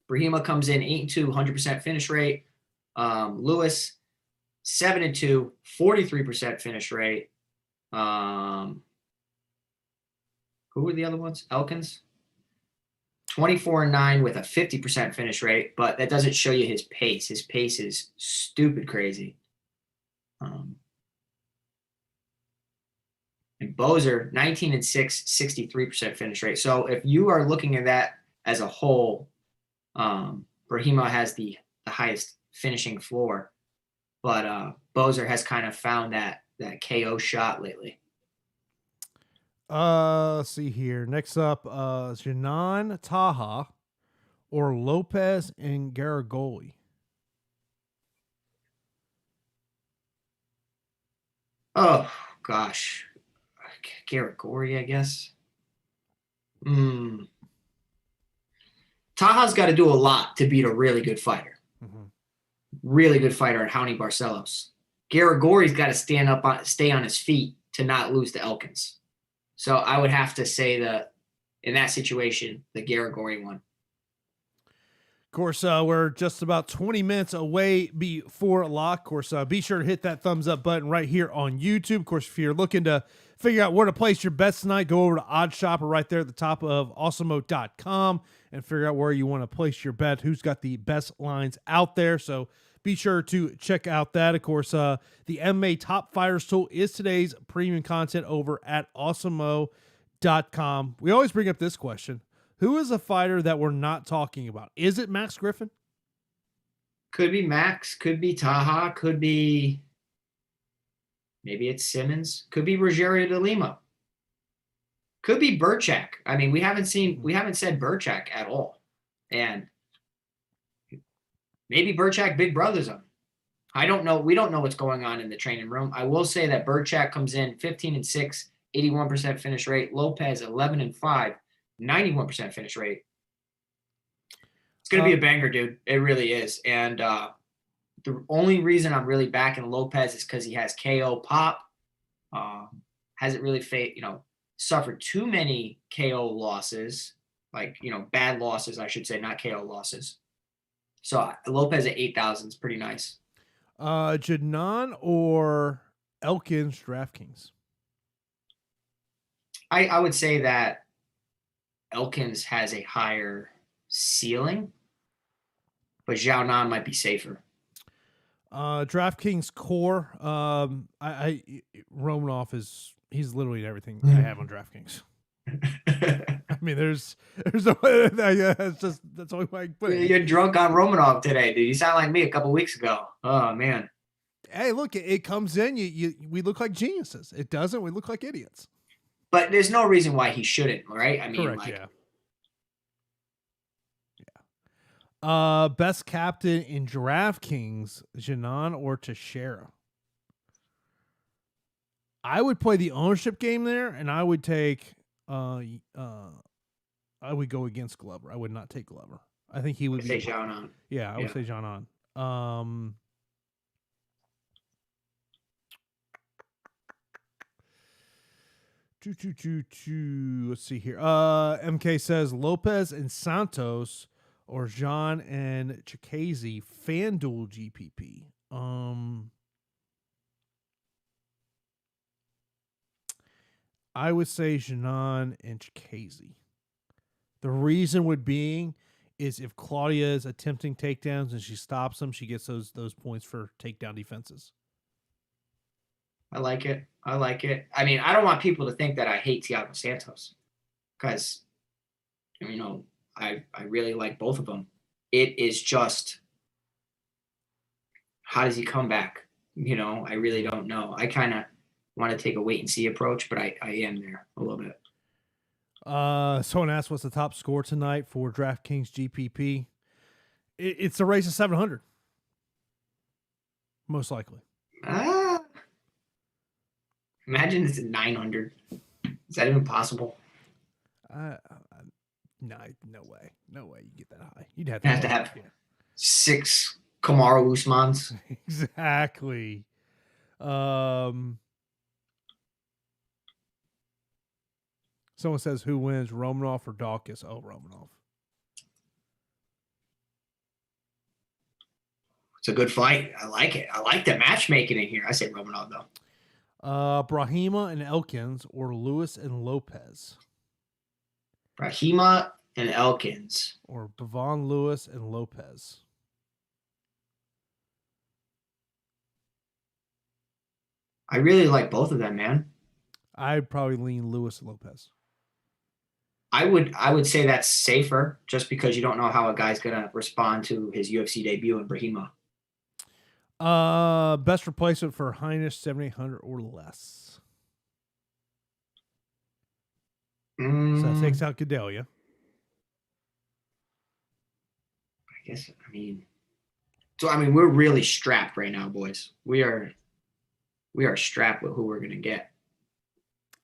Brahima comes in 8-2, 100% finish rate. Lewis 7-2, 43% finish rate. Who were the other ones? Elkins 24-9 with a 50% finish rate, but that doesn't show you his pace. His pace is stupid crazy. And Bozer 19-6, 63% finish rate. So if you are looking at that as a whole, Brahima has the highest finishing floor, but Bozer has kind of found that KO shot lately. Let's see here. Next up, Janan Taha or Lopez and Garagoli. Oh gosh, Garagoli, I guess. Taha's got to do a lot to beat a really good fighter. Mm-hmm. Really good fighter at Raoni Barcelos. Garagori's got to stay on his feet to not lose to Elkins. So I would have to say that in that situation, the Garagori one. Of course, we're just about 20 minutes away before lock. Of course, be sure to hit that thumbs up button right here on YouTube. Of course, if you're looking to figure out where to place your bets tonight, go over to Odd Shopper right there at the top of Awesemo.com and figure out where you want to place your bet, who's got the best lines out there. So be sure to check out that. Of course, the MMA Top Fighters tool is today's premium content over at Awesemo.com. We always bring up this question. Who is a fighter that we're not talking about? Is it Max Griffin? Could be Max, could be Taha, could be maybe it's Simmons, could be Rogerio de Lima, could be Burchak. I mean, we haven't said Burchak at all, and maybe Burchak Big Brother's on. I don't know. We don't know what's going on in the training room. I will say that Burchak comes in 15-6, 81% finish rate. Lopez 11-5. 91% finish rate. It's going to be a banger, dude. It really is. And the only reason I'm really backing Lopez is because he has KO pop. Hasn't really suffered too many KO losses, bad losses, I should say, not KO losses. So Lopez at 8,000 is pretty nice. Janan or Elkins DraftKings? I would say that Elkins has a higher ceiling, but Zhao Nan might be safer. DraftKings Core. Romanov he's literally everything I have on DraftKings. I mean, there's no that's the only way I can put it. You're drunk on Romanov today, dude. You sound like me a couple weeks ago. Oh man. Hey, look, it comes in. We look like geniuses. It doesn't. We look like idiots. But there's no reason why he shouldn't, right? I mean, correct, yeah. Best captain in DraftKings, Janan or Teixeira? I would play the ownership game there, and I would take. I would go against Glover. I would not take Glover. I think he would say Janan. Yeah, I would say Janan. Let's see here. MK says Lopez and Santos or Jean and Chikaze FanDuel GPP. I would say Janan and Chikaze. The reason would being is if Claudia is attempting takedowns and she stops them, she gets those points for takedown defenses. I like it. I mean, I don't want people to think that I hate Thiago Santos because, I really like both of them. It is just, how does he come back? I really don't know. I kind of want to take a wait and see approach, but I am there a little bit. Someone asked what's the top score tonight for DraftKings GPP. It's a race of 700. Most likely. Imagine it's 900. Is that even possible? No way. No way you get that high. You'd have to have 6 Kamaru Usmans. Exactly. Someone says who wins, Romanov or Dawkins? Oh, Romanov. It's a good fight. I like it. I like the matchmaking in here. I say Romanov though. Brahima and Elkins or Lewis and Lopez? Brahima and Elkins. Or Bavone, Lewis, and Lopez? I really like both of them, man. I'd probably lean Lewis and Lopez. I would say that's safer just because you don't know how a guy's going to respond to his UFC debut in Brahima. Best replacement for Heinisch, 7,800 or less. So that takes out Gedalia. We're really strapped right now, boys. We are strapped with who we're going to get.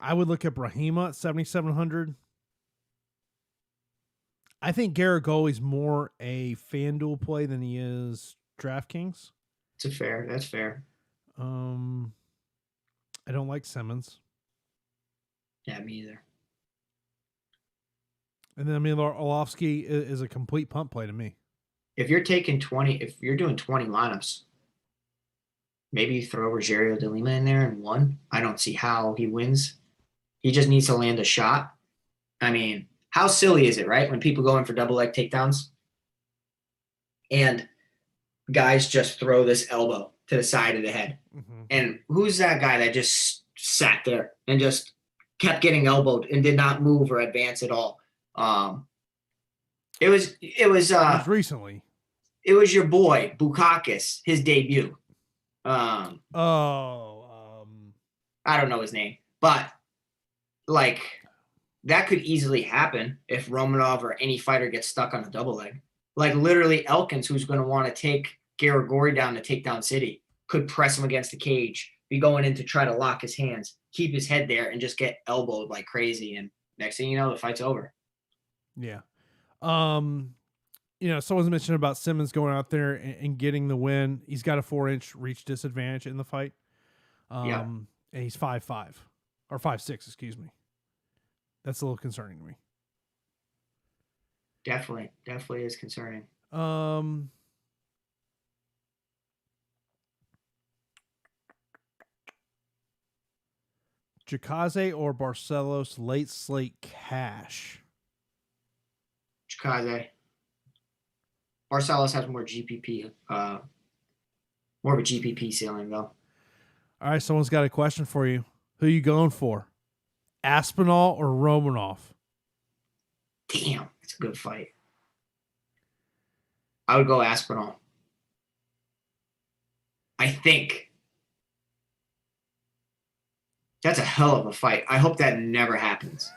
I would look at Brahima at 7,700. I think Garagoli's more a FanDuel play than he is DraftKings. That's fair. I don't like Simmons. Yeah, me either. And then Orlovsky is a complete punt play to me. If you're doing 20 lineups, maybe you throw Rogerio de Lima in there and 1. I don't see how he wins. He just needs to land a shot. I mean, how silly is it, right? When people go in for double leg takedowns and guys just throw this elbow to the side of the head. Mm-hmm. And who's that guy that just sat there and just kept getting elbowed and did not move or advance at all? It was recently. It was your boy Bukakis, his debut. I don't know his name, but that could easily happen if Romanov or any fighter gets stuck on a double leg. Like literally Elkins, who's going to want to take Garagori down to Takedown City, could press him against the cage, be going in to try to lock his hands, keep his head there, and just get elbowed like crazy. And next thing you know, the fight's over. Yeah. Someone's mentioned about Simmons going out there and getting the win. He's got a 4-inch reach disadvantage in the fight. And he's 5'5", or 5'6", excuse me. That's a little concerning to me. Definitely is concerning. Chikaze or Barcelos late slate cash? Chikaze. Barcelos has more GPP, more of a GPP ceiling though. All right, someone's got a question for you. Who are you going for? Aspinall or Romanov? Damn, it's a good fight. I would go Aspinall. I think. That's a hell of a fight. I hope that never happens.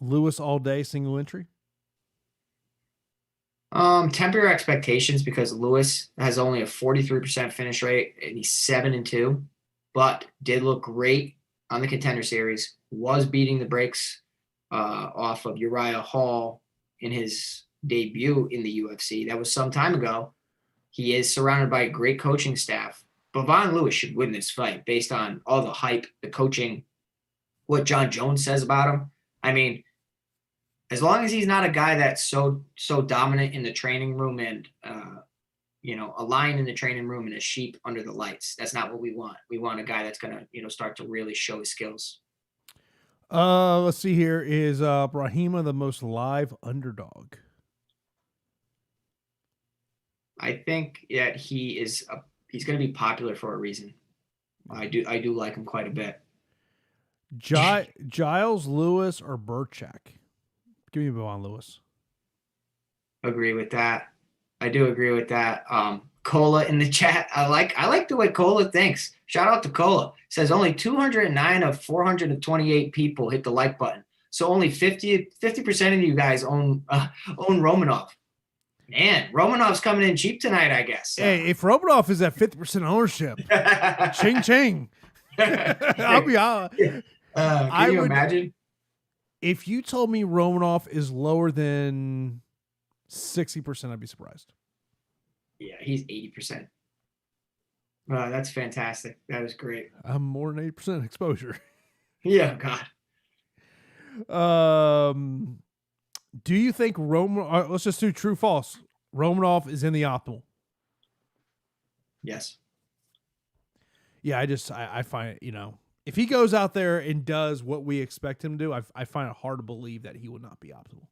Lewis all day, single entry? Temper your expectations because Lewis has only a 43% finish rate and he's 7-2, but did look great on the Contender Series, was beating the brakes off of Uriah Hall in his debut in the UFC. That was some time ago. He is surrounded by a great coaching staff. Bavone Lewis should win this fight based on all the hype, the coaching, what John Jones says about him. I mean, as long as he's not a guy that's so dominant in the training room and a lion in the training room and a sheep under the lights, that's not what we want. We want a guy that's gonna start to really show his skills. Let's see here. Is Brahima the most live underdog? I think that he's going to be popular for a reason. I do like him quite a bit. Giles, Lewis, or Burchak? Give me Bavone Lewis. Agree with that. I do agree with that. Cola in the chat. I like the way Cola thinks. Shout out to Cola. Says only 209 of 428 people hit the like button. So only 50% of you guys own Romanov. Man, Romanov's coming in cheap tonight, I guess. Hey, if Romanov is at 50% ownership, ching ching. I'll be honest. Can you imagine? If you told me Romanov is lower than 60%, I'd be surprised. Yeah, he's 80%. That's fantastic. That is great. I'm more than 8% exposure. Yeah, God. Do you think Romanov? Let's just do true false. Romanov is in the optimal. Yes. Yeah, I find it, if he goes out there and does what we expect him to do, I find it hard to believe that he would not be optimal.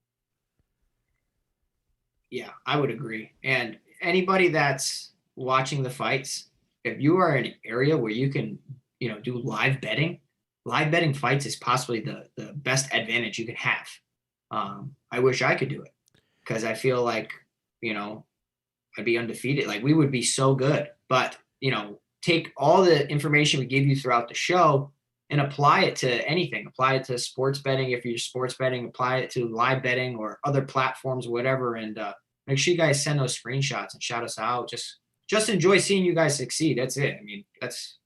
Yeah, I would agree. And anybody that's watching the fights, if you are in an area where you can, do live betting fights is possibly the best advantage you can have. I wish I could do it because I feel like, I'd be undefeated. Like we would be so good, but take all the information we give you throughout the show and apply it to anything. Apply it to sports betting. If you're sports betting, apply it to live betting or other platforms, whatever. And make sure you guys send those screenshots and shout us out. Just enjoy seeing you guys succeed. That's it. I mean, that's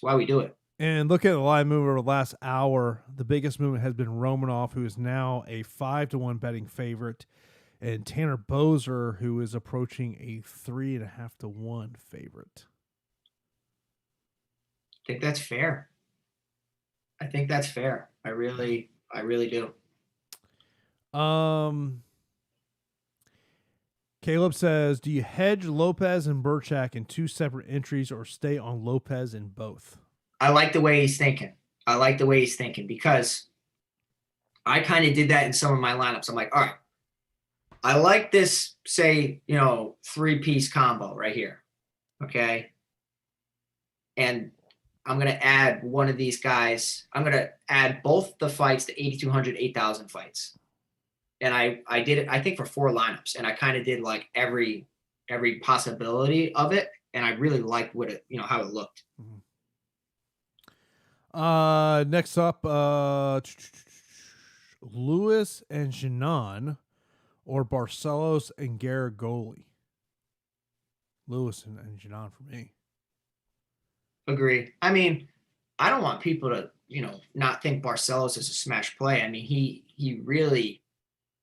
why we do it. And look at the live move over the last hour. The biggest movement has been Romanov, who is now a 5-1 betting favorite, and Tanner Boser, who is approaching a 3.5-1 favorite. I think that's fair. I really do. Caleb says, do you hedge Lopez and Burchak in 2 separate entries or stay on Lopez in both? I like the way he's thinking. Because I kind of did that in some of my lineups. I'm like, all right, I like this, say, 3-piece combo right here. Okay. And I'm going to add one of these guys. I'm going to add both the fights to 8,200, 8,000 fights. And I did it, I think, for 4 lineups. And I kind of did like every possibility of it. And I really liked what it, how it looked. Next up, Lewis and Janan or Barcelos and Garagoli. Lewis and Janan for me. Agree. I mean, I don't want people to, not think Barcelos is a smash play. I mean, he really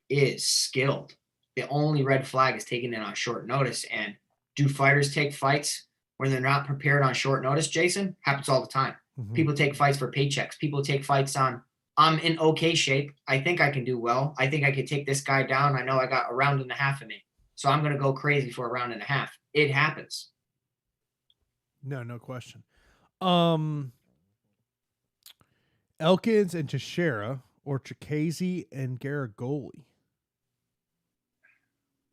is skilled. The only red flag is taking it on short notice. And do fighters take fights when they're not prepared on short notice, Jason? Happens all the time. Mm-hmm. People take fights for paychecks. People take fights on, I'm in okay shape. I think I can do well. I think I could take this guy down. I know I got a round and a half in me. So I'm going to go crazy for a round and a half. It happens. No question. Elkins and Teixeira or Chikaze and Garagoli?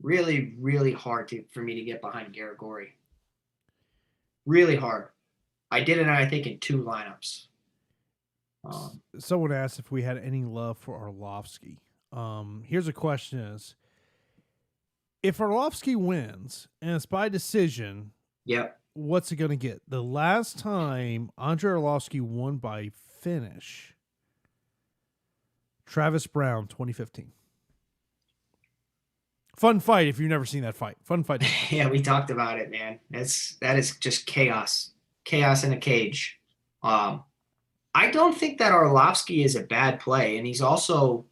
Really, really hard for me to get behind Garagoli. Really hard. I did it, I think, in 2 lineups. Someone asked if we had any love for Arlovsky. Here's a question is, if Arlovsky wins and it's by decision, yep, what's it going to get? The last time Andre Arlovsky won by finish, Travis Brown, 2015. Fun fight if you've never seen that fight. Fun fight. Yeah, we talked about it, man. That is just chaos. Chaos in a cage. I don't think that Arlovsky is a bad play, and he's also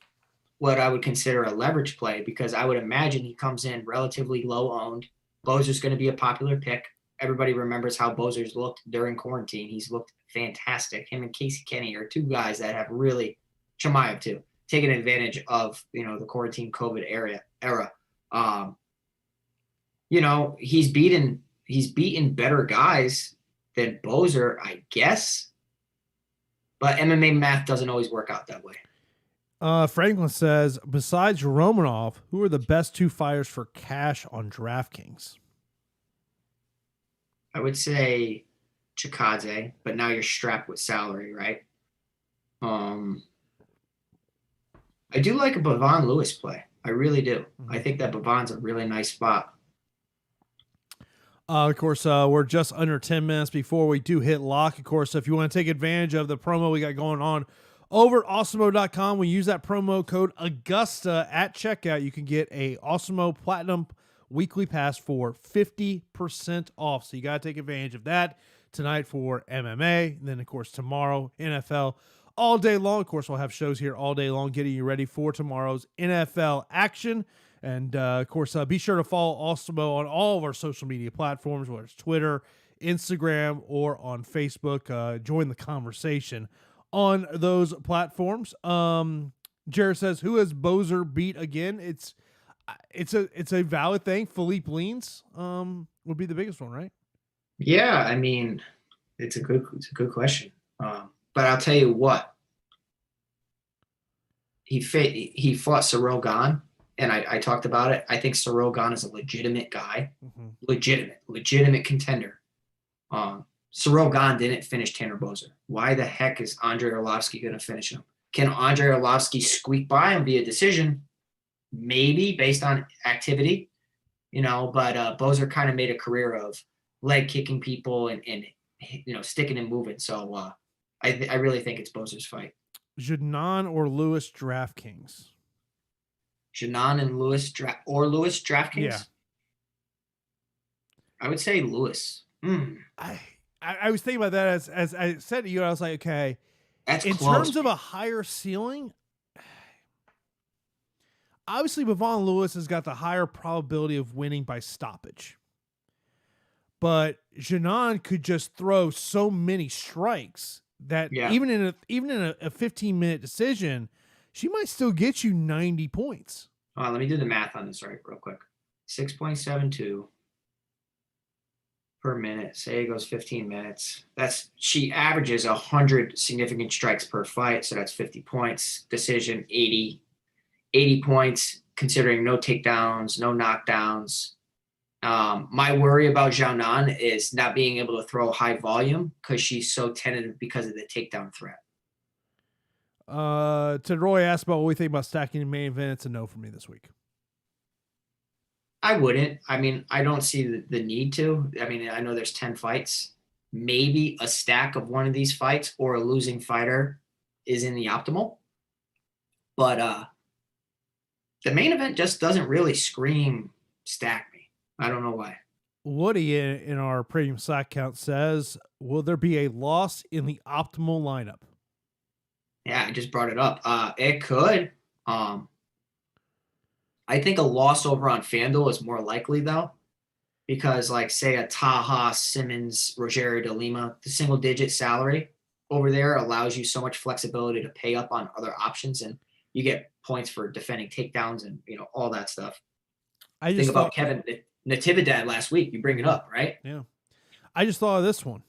what I would consider a leverage play because I would imagine he comes in relatively low owned. Bozer's going to be a popular pick. Everybody remembers how Bozer's looked during quarantine. He's looked fantastic. Him and Casey Kenny are two guys that have really, Chimaev too, taken advantage of, the quarantine COVID era. He's beaten better guys than Bozer, I guess. But MMA math doesn't always work out that way. Franklin says, besides Romanov, who are the best two fighters for cash on DraftKings? I would say Chikadze, but now you're strapped with salary, right? I do like a Bavone Lewis play. I really do. I think that Bavone's a really nice spot. Of course, we're just under 10 minutes before we do hit lock. Of course, if you want to take advantage of the promo we got going on over at Awesemo.com, we use that promo code Augusta at checkout. You can get a Awesemo Platinum Weekly Pass for 50% off. So you got to take advantage of that tonight for MMA. And then, of course, tomorrow, NFL all day long. Of course, we'll have shows here all day long getting you ready for tomorrow's NFL action. And, of course, be sure to follow Awesemo on all of our social media platforms, whether it's Twitter, Instagram, or on Facebook. Join the conversation on those platforms. Jared says, who has Bozer beat again? It's a valid thing. Philippe Lins would be the biggest one, right? Yeah, I mean, it's a good question. But I'll tell you what, he fought Ciryl Gane, and I talked about it. I think Ciryl Gane is a legitimate guy, legitimate contender. Ciryl Gane didn't finish Tanner Bozer. Why the heck is Andrei Arlovsky going to finish him? Can Andrei Arlovsky squeak by him via decision? Maybe, based on activity, but Bozer kind of made a career of leg kicking people and sticking and moving. So I really think it's Bozer's fight. Janan or Lewis DraftKings? Janan and Lewis DraftKings? Yeah. I would say Lewis. I was thinking about that as I said to you, I was like, okay, that's in close. terms of a higher ceiling, obviously Bavone Lewis has got the higher probability of winning by stoppage. But Janan could just throw so many strikes that even in a 15-minute decision, she might still get you 90 points. Let me do the math on this real quick. 6.72 per minute. Say it goes 15 minutes. She averages 100 significant strikes per fight, so that's 50 points. Decision 80 points, considering no takedowns, no knockdowns. My worry about Janan is not being able to throw high volume because she's so tentative because of the takedown threat. To Roy asked about what we think about stacking the main event. It's a no for me this week. I wouldn't. I mean, I don't see the need to. I mean, I know there's 10 fights. Maybe a stack of one of these fights or a losing fighter is in the optimal. But the main event just doesn't really scream stack me. I don't know why. Woody in our premium stock count says, will there be a loss in the optimal lineup? Yeah, I just brought it up. It could. I think a loss over on FanDuel is more likely, though, because, like, say a Taha, Simmons, Rogerio de Lima, the single-digit salary over there allows you so much flexibility to pay up on other options, and you get points for defending takedowns and, all that stuff. I think about Kevin Natividad last week. You bring it up, right? Yeah. I just thought of this one.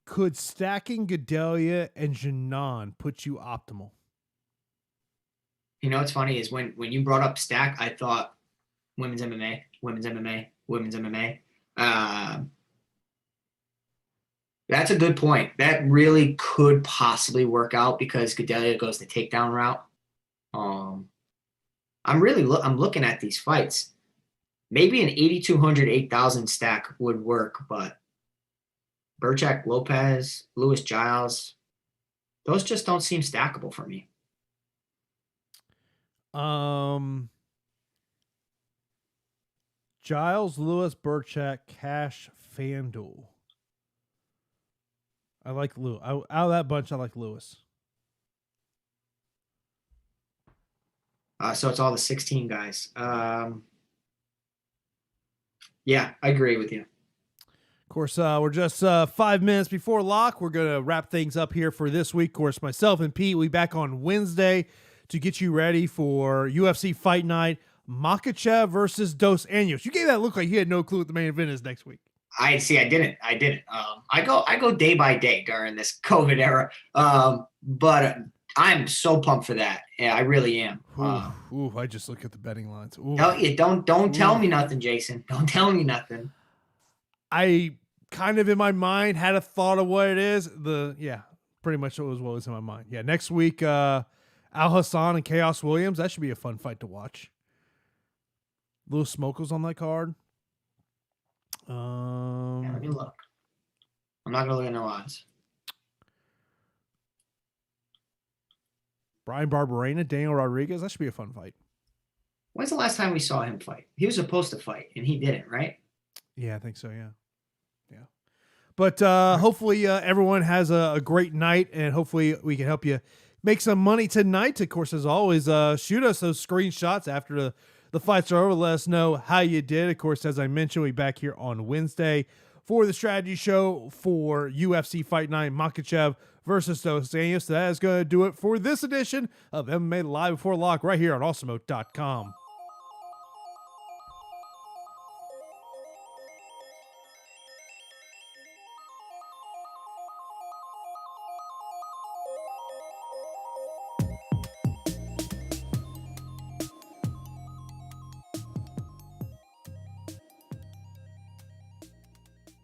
Could stacking Gedalia and Janan put you optimal? What's funny is when you brought up stack, I thought women's MMA. That's a good point. That really could possibly work out because Gedalia goes the takedown route. I'm looking at these fights. Maybe an 8,200, 8,000 stack would work, but Burchak, Lopez, Lewis, Giles, those just don't seem stackable for me. Giles, Lewis, Burchak, Cash, FanDuel. I like Lewis. Out of that bunch, I like Lewis. So it's all the 16 guys. Yeah, I agree with you. Of course, we're just 5 minutes before lock. We're going to wrap things up here for this week. Of course, myself and Pete, we back on Wednesday to get you ready for UFC Fight Night, Makhachev versus Dos Anjos. You gave that look like you had no clue what the main event is next week. I didn't. I go day by day during this COVID era. But I'm so pumped for that. Yeah, I really am. I just look at the betting lines. Don't tell me nothing, Jason. Don't tell me nothing. I kind of in my mind had a thought of what it is. Pretty much what was in my mind. Yeah, next week, Al Hassan and Chaos Williams. That should be a fun fight to watch. Little Smokers on that card. Let me look. I'm not gonna look at no odds. Brian Barberena, Daniel Rodriguez. That should be a fun fight. When's the last time we saw him fight? He was supposed to fight, and he didn't, right? Yeah, I think so. Yeah. But hopefully everyone has a great night, and hopefully we can help you make some money tonight. Of course, as always, shoot us those screenshots after the fights are over. Let us know how you did. Of course, as I mentioned, we'll be back here on Wednesday for the strategy show for UFC Fight Night, Makhachev versus Dos Anjos. So that is going to do it for this edition of MMA Live Before Lock right here on Awesemo.com.